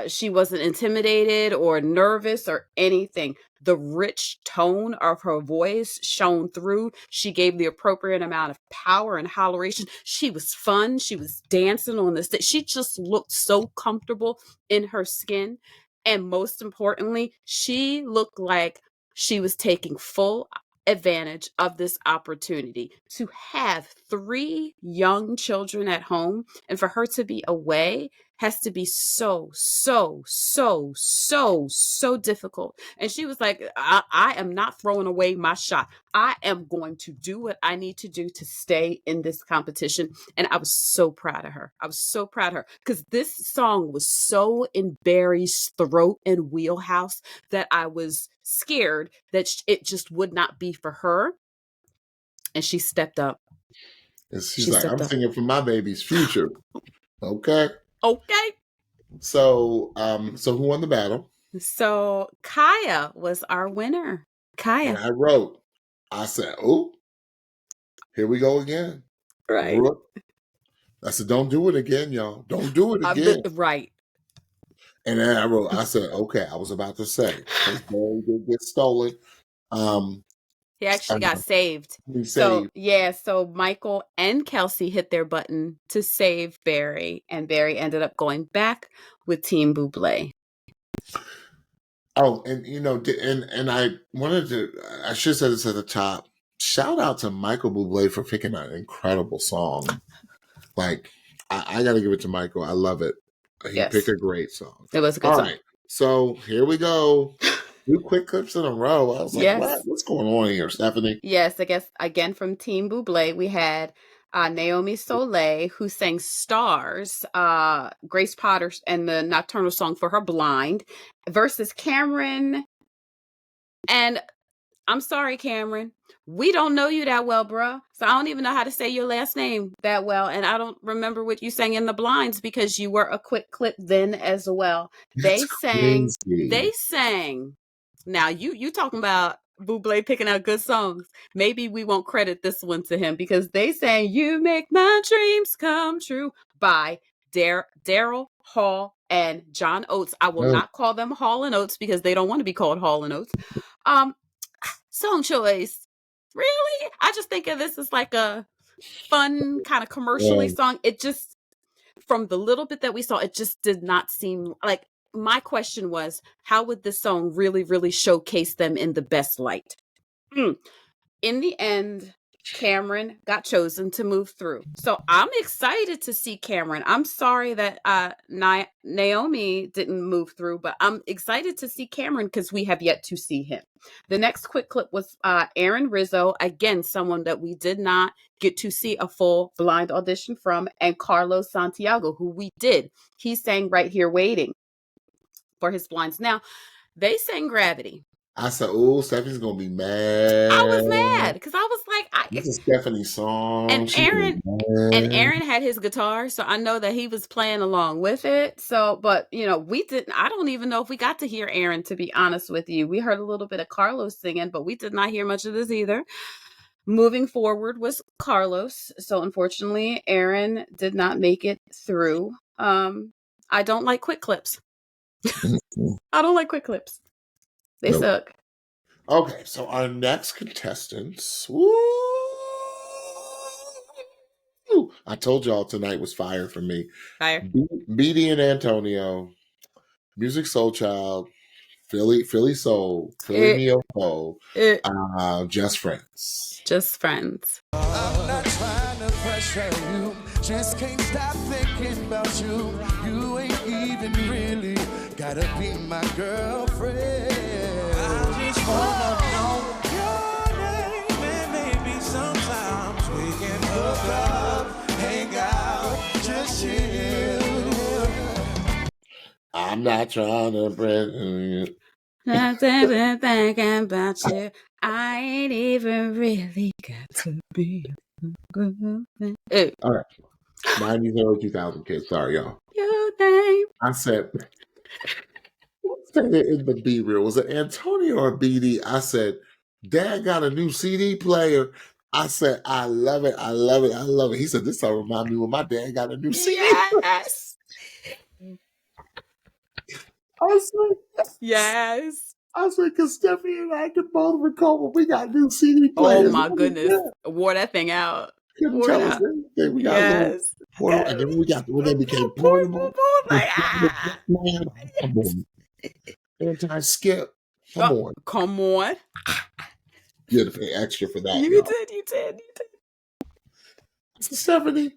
she wasn't intimidated or nervous or anything. The rich tone of her voice shone through. She gave the appropriate amount of power and holleration. She was fun. She was dancing on the stage. She just looked so comfortable in her skin. And most importantly, she looked like she was taking full advantage of this opportunity to have 3 young children at home, and for her to be away has to be so difficult. And she was like, I am not throwing away my shot. I am going to do what I need to do to stay in this competition. And I was so proud of her. I was so proud of her because this song was so in Barry's throat and wheelhouse that I was scared that it just would not be for her. And she stepped up. And she's like, I'm singing for my baby's future. Okay. So who won the battle? So Kaiya was our winner. Kaiya. And I said, oh, here we go again. Right. Brook. I said, don't do it again, y'all. Don't do it again. Right. And then I said, okay, I was about to say, his ball did get stolen. He actually got saved. So Michael and Kelsey hit their button to save Barry, and Barry ended up going back with Team Buble. Oh, and and I should have said this at the top. Shout out to Michael Bublé for picking an incredible song. Like, I got to give it to Michael. I love it. He picked a great song. It was a good song. All right, so here we go. 2 quick clips in a row. I was like, what's going on here, Stephanie? Yes, I guess, again, from Team Buble, we had Naomi Soleil, who sang Stars, Grace Potter, and the Nocturnal song for her Blind, versus Kameron. And I'm sorry, Kameron, we don't know you that well, bruh. So I don't even know how to say your last name that well. And I don't remember what you sang in the Blinds because you were a quick clip then as well. They sang. Now, you talking about Buble picking out good songs. Maybe we won't credit this one to him because they sang You Make My Dreams Come True by Daryl Hall and John Oates. I will not call them Hall and Oates because they don't want to be called Hall and Oates. Song choice. Really? I just think of this as like a fun kind of commercially song. It just, from the little bit that we saw, it just did not seem like. My question was, how would this song really, really showcase them in the best light? In the end, Kameron got chosen to move through. So I'm excited to see Kameron. I'm sorry that Naomi didn't move through, but I'm excited to see Kameron because we have yet to see him. The next quick clip was Aaron Rizzo, again, someone that we did not get to see a full blind audition from, and Carlos Santiago, who we did. He sang Right Here Waiting for his blinds. Now, they sang Gravity. I said, oh, Stephanie's going to be mad. I was mad because I was like, this is Stephanie's song. And Aaron had his guitar, so I know that he was playing along with it. So, but, we didn't, I don't even know if we got to hear Aaron, to be honest with you. We heard a little bit of Carlos singing, but we did not hear much of this either. Moving forward was Carlos. So, unfortunately, Aaron did not make it through. I don't like quick clips. I don't like quick clips. They suck. Okay, so our next contestants. I told y'all tonight was fire for me. Fire. B.D.ii and Antonio, Music Soul Child, Philly Soul, Philly Neopo, Just Friends. Just Friends. I'm not trying to pressure you. Just can't stop thinking about you. You ain't even really gotta be my girlfriend. I just wanna know your name, and maybe sometimes we can hook up, hang out, just chill. I'm not trying to pressure you. Not even thinking about you. I ain't even really got to be a girlfriend. Hey. All right. 90s, early 2000 kids. Sorry, y'all. Your name. I said it in the B reel. Was it Antonio or BD? I said, Dad got a new CD player. I said, I love it. I love it. I love it. He said, this song remind me when my dad got a new CD. Yes. I said, yes. I said, because Stephanie and I can both recall when we got new CD players. Oh my goodness. Wore that thing out. Couldn't tell us anything. We got portable, and then when they became portable. Anti-skip. Come on. Come on. You had to pay extra for that. You did. Stephanie,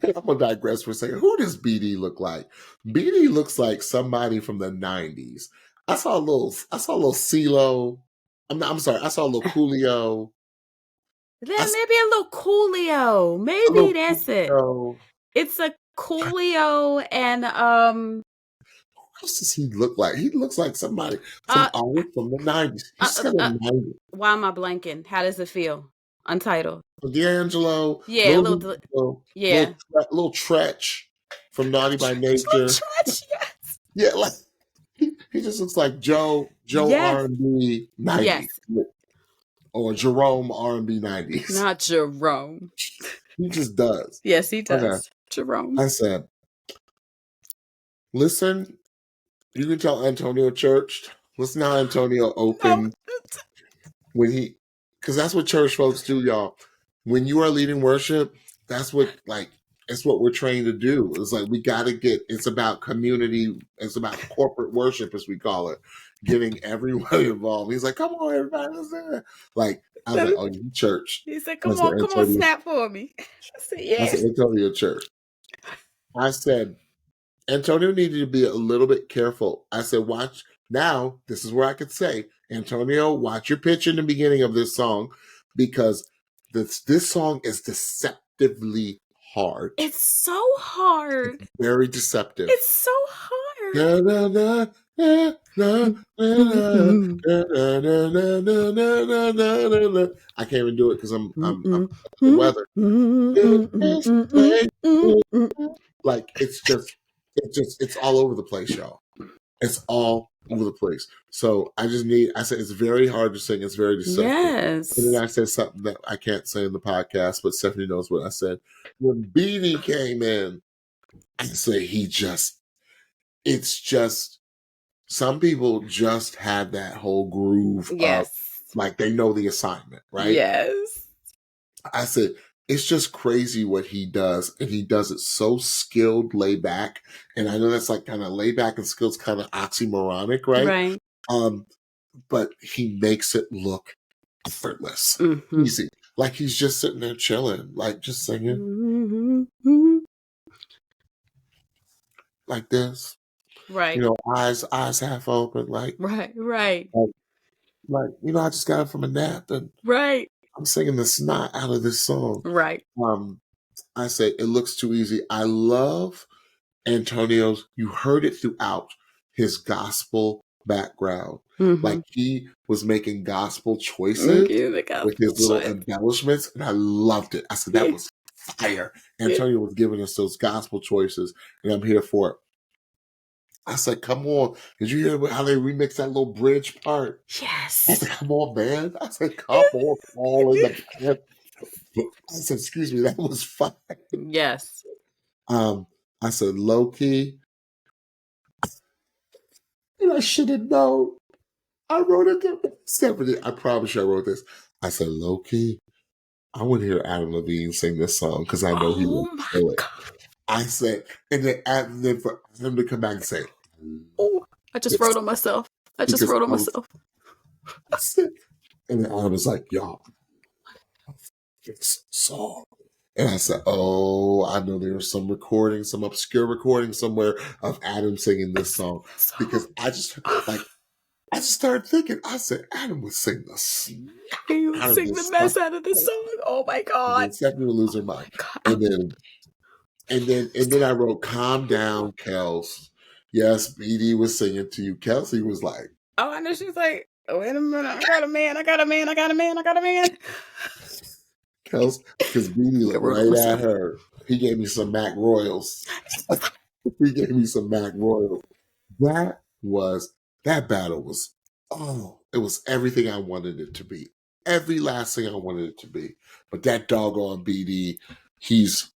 I'm gonna digress for a second. Who does BD look like? BD looks like somebody from the 90s. I saw a little CeeLo. I'm sorry, I saw a little Coolio. Then maybe a little Coolio. Maybe that's Coolio. It. It's a Coolio and Who else does he look like? He looks like somebody from the 90s. He's kind of 90s. Why am I blanking? How does it feel? Untitled. D'Angelo. Yeah, little Tretch from Naughty by Nature. Tretch, yes. Yeah, like he just looks like Joe yes. R&B 90s. Yes. Or Jerome R&B 90s. Not Jerome. He just does. Yes, he does. Okay. Jerome. I said, listen, you can tell Antonio churched. Listen how Antonio opened because that's what church folks do, y'all. When you are leading worship, that's what it's what we're trained to do. It's like it's about community, it's about corporate worship, as we call it, getting everyone involved. He's like, come on, everybody, let's do it. Like, I was like, oh, you church. He said, come on, snap for me. I said, yes. I said, Antonio church. I said, Antonio needed to be a little bit careful. I said, watch. Now, this is where I could say, Antonio, watch your pitch in the beginning of this song, because this song is deceptively hard. It's so hard. It's very deceptive. It's so hard. I can't even do it because I'm the weather. Like it's all over the place, y'all. It's all over the place. So I said it's very hard to sing. It's very deceptive. Yes. And then I said something that I can't say in the podcast, but Stephanie knows what I said. When B.D. came in, I said it's just, some people just had that whole groove. Yes. Like they know the assignment, right? Yes. I said, it's just crazy what he does. And he does it so skilled, laid back. And I know that's like kind of laid back and skilled, kind of oxymoronic, right? Right. But he makes it look effortless, easy. Like he's just sitting there chilling, like just singing. Like this. Right. You know, eyes half open, like. Right. Like, you know, I just got up from a nap and. Right. I'm singing the snot out of this song. Right. I say it looks too easy. I love Antonio's. You heard it throughout his gospel background. Like he was making gospel choices with his little embellishments, and I loved it. I said that was fire. Antonio was giving us those gospel choices, and I'm here for it. I said, come on. Did you hear how they remixed that little bridge part? Yes. I said, come on, man. I said, come on, Paul in the band. I said, excuse me, that was fine. Yes. I said, low key. And I should have known. I wrote it down. Stephanie, I promise you I wrote this. I said, low key, I want to hear Adam Levine sing this song because I know he will kill it. I said, and then for him to come back and say, "Oh, I just wrote on myself. I said, and then I was like, y'all, this song. And I said, oh, I know there was some obscure recording somewhere of Adam singing this song, because I just started thinking. I said, Adam would sing this. He would sing the mess out of this song. Oh my God! Stephanie would lose her mind, And then I wrote, calm down, Kels. Yes, B.D. was singing to you. Kelsey was like, oh, I know. She's like, oh, wait a minute. I got a man. Kels, because B.D. looked right at her. He gave me some Mac Royals. That battle was, it was everything I wanted it to be. Every last thing I wanted it to be. But that doggone B.D., he's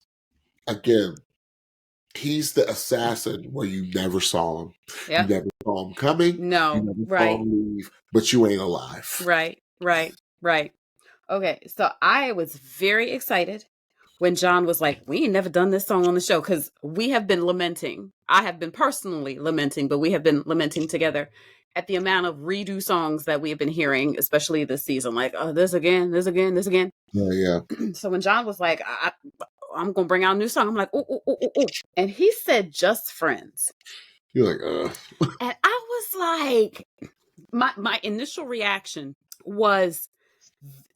the assassin where you never saw him. Yep. You never saw him coming. No, you never saw him leave, but you ain't alive. Right. Okay, so I was very excited when John was like, we ain't never done this song on the show, because we have been lamenting. I have been personally lamenting, but we have been lamenting together. at the amount of redo songs that we have been hearing, especially this season. Like, oh, this again, this again, this again. Yeah. So when John was like, I'm going to bring out a new song, I'm like, oh. And he said, Just Friends. You're like, And I was like, my initial reaction was,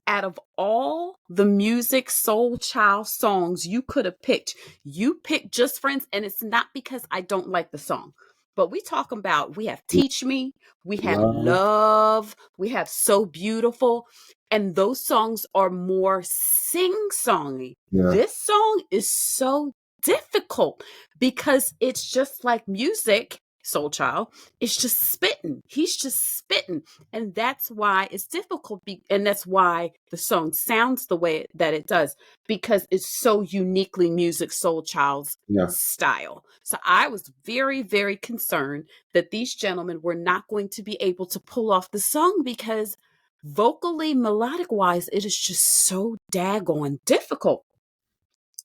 out of all the music soul child songs you could have picked, you picked Just Friends. And it's not because I don't like the song, but we talking about, we have Teach Me, we have Love, we have So Beautiful, and those songs are more sing-songy. Yeah. This song is so difficult because it's just like music. Soul Child is just spitting. He's just spitting. And that's why it's difficult. And that's why the song sounds the way that it does, because it's so uniquely music Soul Child's style. So I was very, very concerned that these gentlemen were not going to be able to pull off the song, because vocally, melodic wise, it is just so daggone difficult.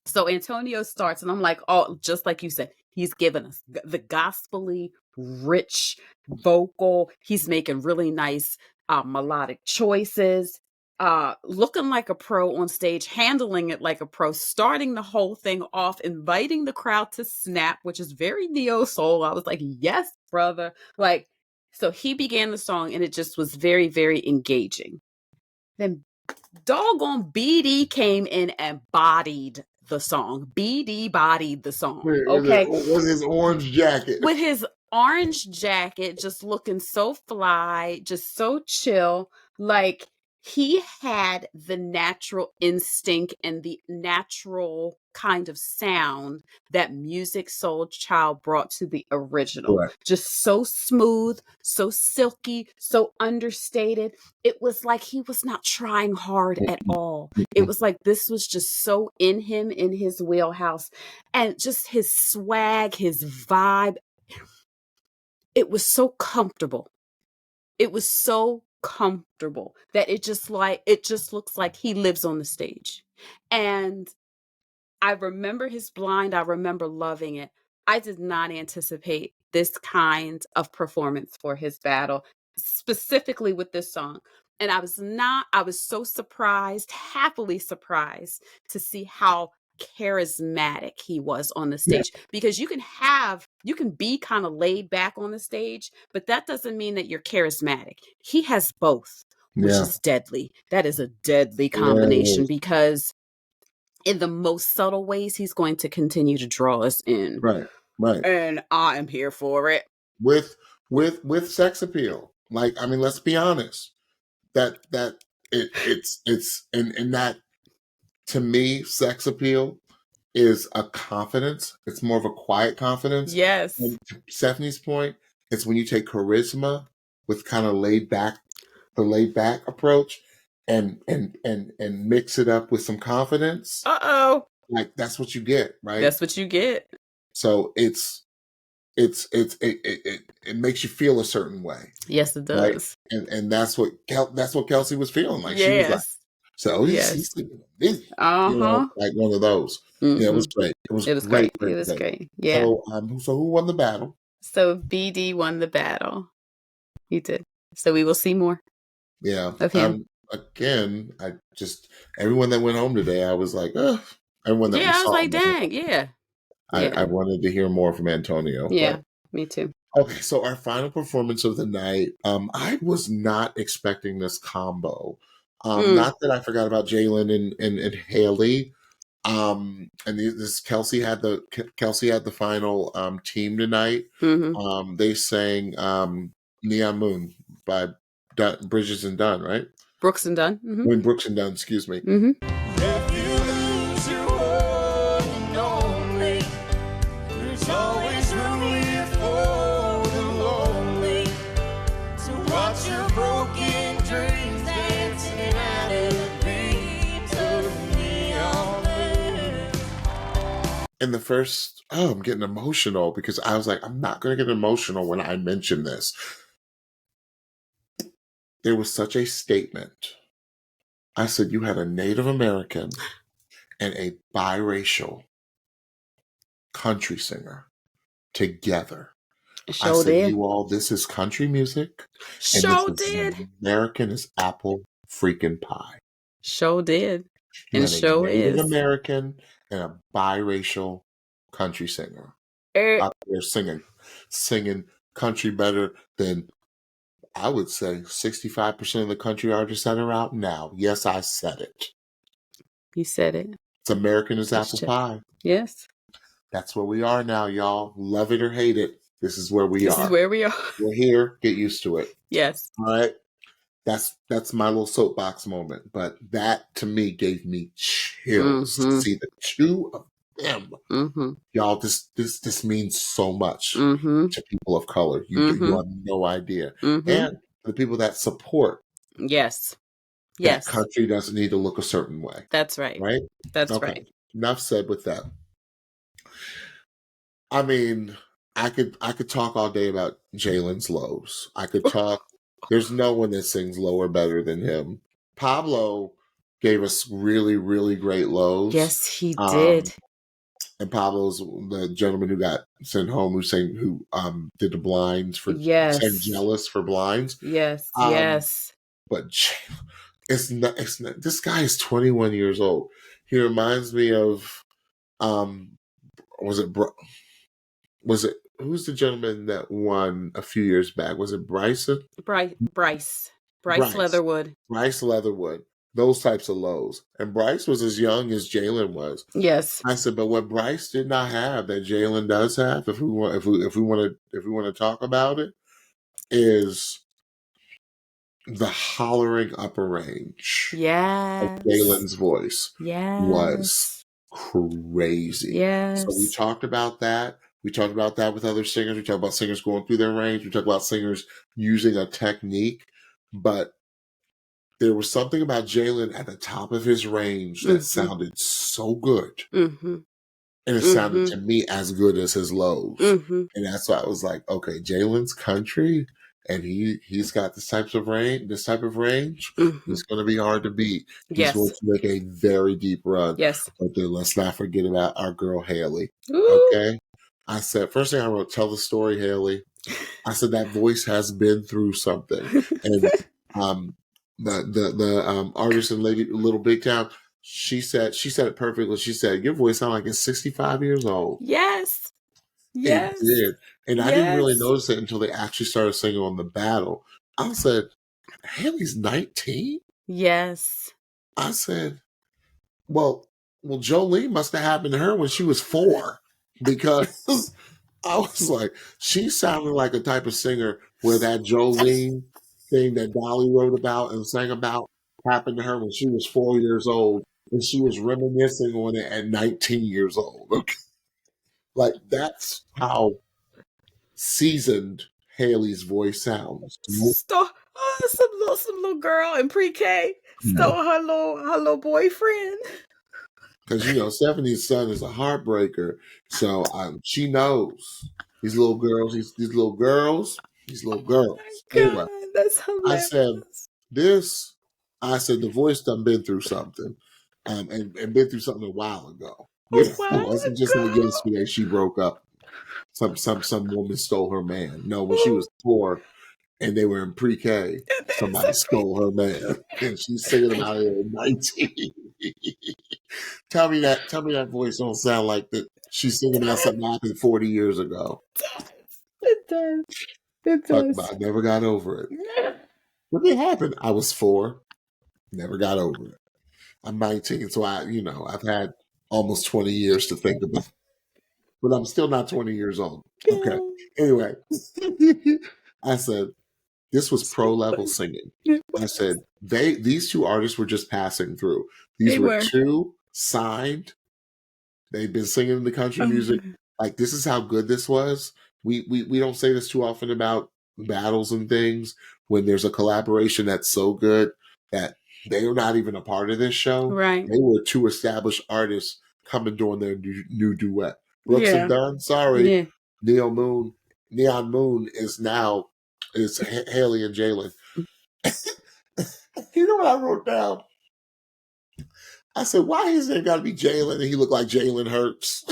So Antonio starts, and I'm like, oh, just like you said, he's giving us the gospel-y, rich vocal. He's making really nice melodic choices, looking like a pro on stage, handling it like a pro, starting the whole thing off, inviting the crowd to snap, which is very neo-soul. I was like, yes, brother. Like, so he began the song, and it just was very, very engaging. Then doggone B.D. came in and bodied the song. B.D. bodied the song. Okay. With his orange jacket. With his orange jacket, just looking so fly, just so chill. Like, he had the natural instinct and the natural kind of sound that music Soul Child brought to the original. Right. Just so smooth, so silky, so understated. It was like he was not trying hard at all. It was like this was just so in him, in his wheelhouse. And just his swag, his vibe. It was so comfortable. It was so comfortable that it just looks like he lives on the stage. And I remember his blind. I remember loving it. I did not anticipate this kind of performance for his battle, specifically with this song. And I was so surprised, happily surprised, to see how charismatic he was on the stage. Because you can be kind of laid back on the stage, but that doesn't mean that you're charismatic. He has both, which is deadly. That is a deadly combination, because in the most subtle ways, he's going to continue to draw us in. Right. And I am here for it. With sex appeal. Like, I mean, let's be honest. It's and that, to me, sex appeal is a confidence. It's more of a quiet confidence. Yes. And to Stephanie's point, it's when you take charisma with kind of the laid back approach and mix it up with some confidence. Like, that's what you get, right? That's what you get. So it makes you feel a certain way. Yes, it does. Right? And that's what Kelsey was feeling like. She was like, so he's busy. You know, like one of those. Mm-hmm. Yeah, it was great. It was great. It was great. Yeah. So who won the battle? So BD won the battle. He did. So we will see more. Yeah. Of him. Again, everyone that went home today, I was like, everyone that I was like, dang, yeah. I wanted to hear more from Antonio. Yeah, me too. Okay, so our final performance of the night, I was not expecting this combo. Not that I forgot about Jaelen and Hailey. And this Kelsey had the final team tonight. Mm-hmm. They sang Neon Moon by Bridges and Dunn, right? Brooks and Dunn. Mm-hmm. When Brooks and Dunn, excuse me. Mm-hmm. If you lose your one and only, there's always room here for the lonely to watch your broken dreams dancing out of the beat of neon. In the first, I'm getting emotional because I was like, I'm not going to get emotional when I mention this. There was such a statement. I said, you had a Native American and a biracial country singer together. I Sure said, did. you all, this is country music. Sure And this did. is American as apple freaking pie. Sure did. You And had a sure Native is. American and a biracial country singer Er, out there singing country better than, I would say, 65% of the country artists that are out now. Yes, I said it. you said it. It's American as It's apple just- pie. Yes. That's where we are now, y'all. Love it or hate it. This is where we This are. is where we are. We're here. Get used to it. Yes. All right. That's my little soapbox moment. But that to me gave me chills to see the two of them. Mm-hmm. Y'all, this means so much Mm-hmm. to people of color. You have no idea. Mm-hmm. And the people that support Yes. that Yes. country doesn't need to look a certain way. That's right. Right? That's Okay. right. Enough said with that. I mean, I could talk all day about Jaelen's lows. I could talk. There's no one that sings lower better than him. Pablo gave us really, really great lows. Yes, he did. And Pablo's the gentleman who got sent home, who did the blinds for sang Jealous for blinds. Yes. Yes. But it's not. This guy is 21 years old. He reminds me of who's the gentleman that won a few years back? Was it Bryson? Bryce Leatherwood. Bryce Leatherwood. Those types of lows. And Bryce was as young as Jaelen was. Yes. I said, but what Bryce did not have that Jaelen does have, if we want to talk about it, is the hollering upper range. Yes. Of Jaelen's voice. Yes. Was crazy. Yes. So we talked about that. We talked about that with other singers. We talked about singers going through their range. We talked about singers using a technique. But there was something about Jaelen at the top of his range that sounded so good. Mm-hmm. And it sounded to me as good as his lows. And that's why I was like, okay, Jaelen's country, and he's got this type of range. It's going to be hard to beat. He's going to make a very deep run. Yes. But then let's not forget about our girl Hailey. Ooh. Okay. I said, first thing I wrote, tell the story, Hailey. I said that voice has been through something. And the artist in Little Big Town, she said it perfectly. She said, your voice sounds like it's 65 years old. Yes. Yes. It did. And I didn't really notice it until they actually started singing on the battle. I said, Hailey's 19? Yes. I said, well, Jolene must have happened to her when she was 4. Because I was like, she sounded like a type of singer where that Jolene thing that Dolly wrote about and sang about happened to her when she was 4 years old. And she was reminiscing on it at 19 years old. Okay? Like, that's how seasoned Hailey's voice sounds. Some little girl in pre-K stole her little boyfriend. Because Stephanie's son is a heartbreaker, so she knows these little girls. These little girls. Oh anyway, that's hilarious. I said the voice done been through something, and been through something a while ago. It wasn't just like yesterday she broke up. Some woman stole her man. No, when she was 4 and they were in pre-K, somebody stole her man, and she's singing about it at 19. Tell me that voice don't sound like that. She's singing about something that happened 40 years ago. It does. But I never got over it. What did happen? I was 4, never got over it. I'm 19, so I've had almost 20 years to think about it. But I'm still not 20 years old. Okay. Anyway, I said, this was pro level singing. I said, these two artists were just passing through. These were 2 signed. They've been singing the country music. Like, this is how good this was. We don't say this too often about battles and things when there's a collaboration that's so good that they were not even a part of this show. Right. They were 2 established artists coming doing their new duet. Brooks and Dunn, sorry. Yeah. Neon Moon is Hailey and Jaelen. You know what I wrote down? I said, why is there got to be Jaelen and he looked like Jalen Hurts?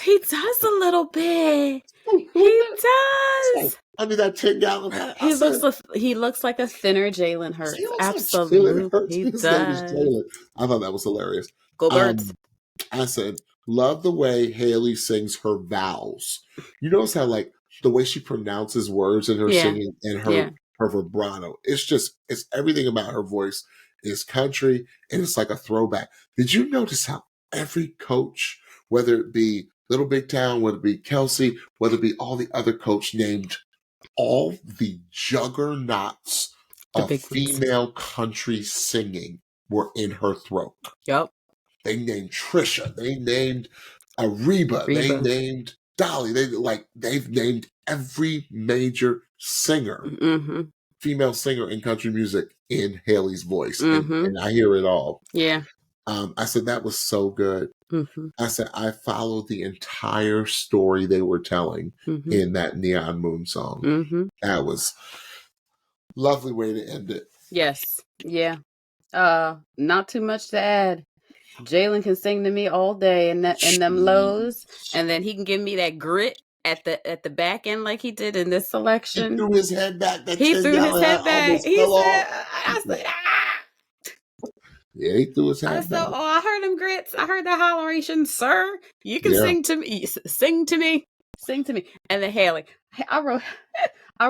He does a little bit. He does. Under that 10-gallon hat. He looks like a thinner Jaelen Hurts. He looks like Absolutely, Jalen Hurts. he His name is does. Jaelen. I thought that was hilarious. Go Birds. I said, love the way Hailey sings her vowels. You notice how, like, the way she pronounces words in her singing and her vibrato. It's everything about her voice is country, and it's like a throwback. Did you notice how every coach, whether it be Little Big Town, whether it be Kelsey, whether it be all the other coach, named all the juggernauts of female country singing were in her throat. Yep. They named Trisha. They named Reba. They named Dolly. They've named every major singer, female singer in country music in Hailey's voice, and I hear it all. Yeah. I said that was so good. I said I followed the entire story they were telling in that Neon Moon song. That was a lovely way to end it. Yes. Yeah. Not too much to add. Jaelen can sing to me all day in them lows, and then he can give me that grit at the back end like he did in this selection. He threw his head back. He threw his head back. He said, I said, yeah, he threw his head back. I heard them grits. I heard the holleration, sir. You can sing to me. Sing to me. Sing to me. And then Hailey. I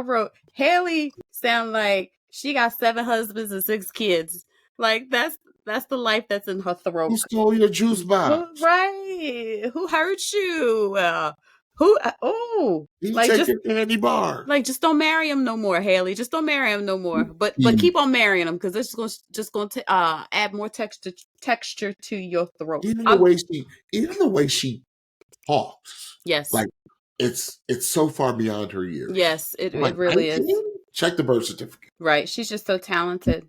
wrote Hailey sound like she got 7 husbands and 6 kids. Like that's the life that's in her throat. Who stole your juice box? Right. Who hurt you? You like take your candy bar. Like, just don't marry him no more, Hailey. Just don't marry him no more. But keep on marrying him, because it's just going to add more texture to your throat. Even the way she talks. Yes. Like it's so far beyond her years. Yes, it really is. Check the birth certificate. Right. She's just so talented.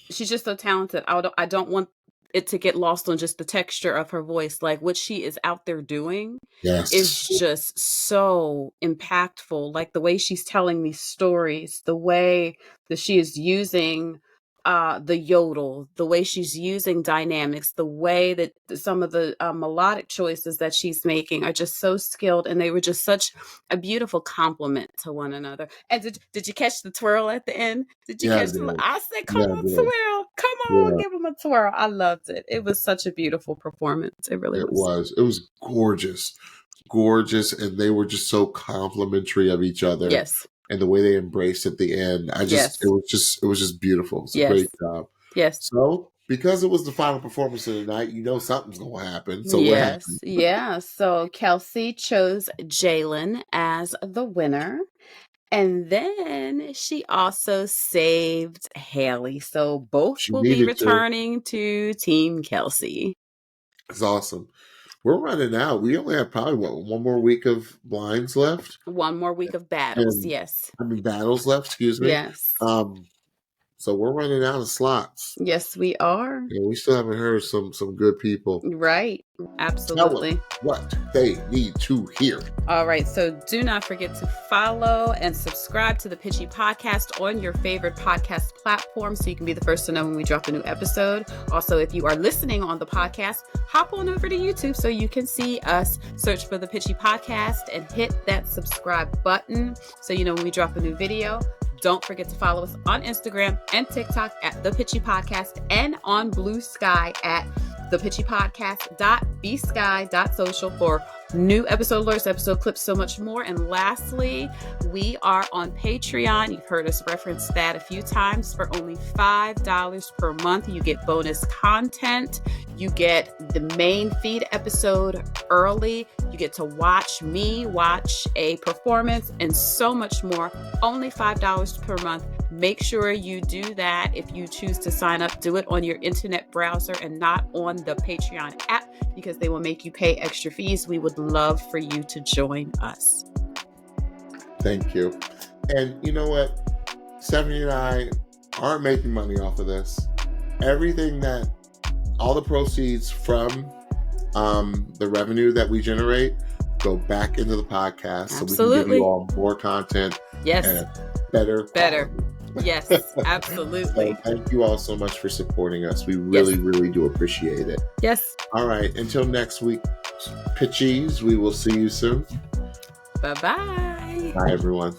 I don't want it to get lost on just the texture of her voice. Like, what she is out there doing is just so impactful. Like, the way she's telling these stories, the way that she is using the yodel, the way she's using dynamics, the way that some of the melodic choices that she's making are just so skilled, and they were just such a beautiful compliment to one another. And did you catch the twirl at the end? Did you catch the? I said, "Come on, twirl! Come on, give him a twirl!" I loved it. It was such a beautiful performance. It really was. It was gorgeous, and they were just so complimentary of each other. Yes. And the way they embraced at the end, it was just beautiful. It's a great job. Yes. So, because it was the final performance of the night, something's going to happen. So what happened? Yeah. So Kelsey chose Jaelen as the winner. And then she also saved Hailey. So both will be returning to Team Kelsey. It's awesome. We're running out. We only have probably, one more week of blinds left? One more week of battles, yes. Battles left, excuse me. Yes. So we're running out of slots. Yes, we are. And we still haven't heard some good people. Right. Absolutely. Tell them what they need to hear. All right. So do not forget to follow and subscribe to the Pitchy Podcast on your favorite podcast platform, so you can be the first to know when we drop a new episode. Also, if you are listening on the podcast, hop on over to YouTube so you can see us. Search for the Pitchy Podcast and hit that subscribe button so you know when we drop a new video. Don't forget to follow us on Instagram and TikTok at The Pitchy Podcast, and on Blue Sky at thepitchypodcast.bsky.social for new episode alerts, episode clips, so much more. And lastly, we are on Patreon. You've heard us reference that a few times. For only $5 per month, you get bonus content. You get the main feed episode early. You get to watch me watch a performance and so much more. Only $5 per month. Make sure you do that. If you choose to sign up, do it on your internet browser and not on the Patreon app, because they will make you pay extra fees. We would love for you to join us. Thank you. And you know what? Stephanie and I aren't making money off of this. All the proceeds from the revenue that we generate go back into the podcast. Absolutely. So we can give you all more content. Yes. And better. Yes, absolutely. So thank you all so much for supporting us. We really, really do appreciate it. Yes. All right. Until next week, Pitchies, we will see you soon. Bye-bye. Bye, everyone.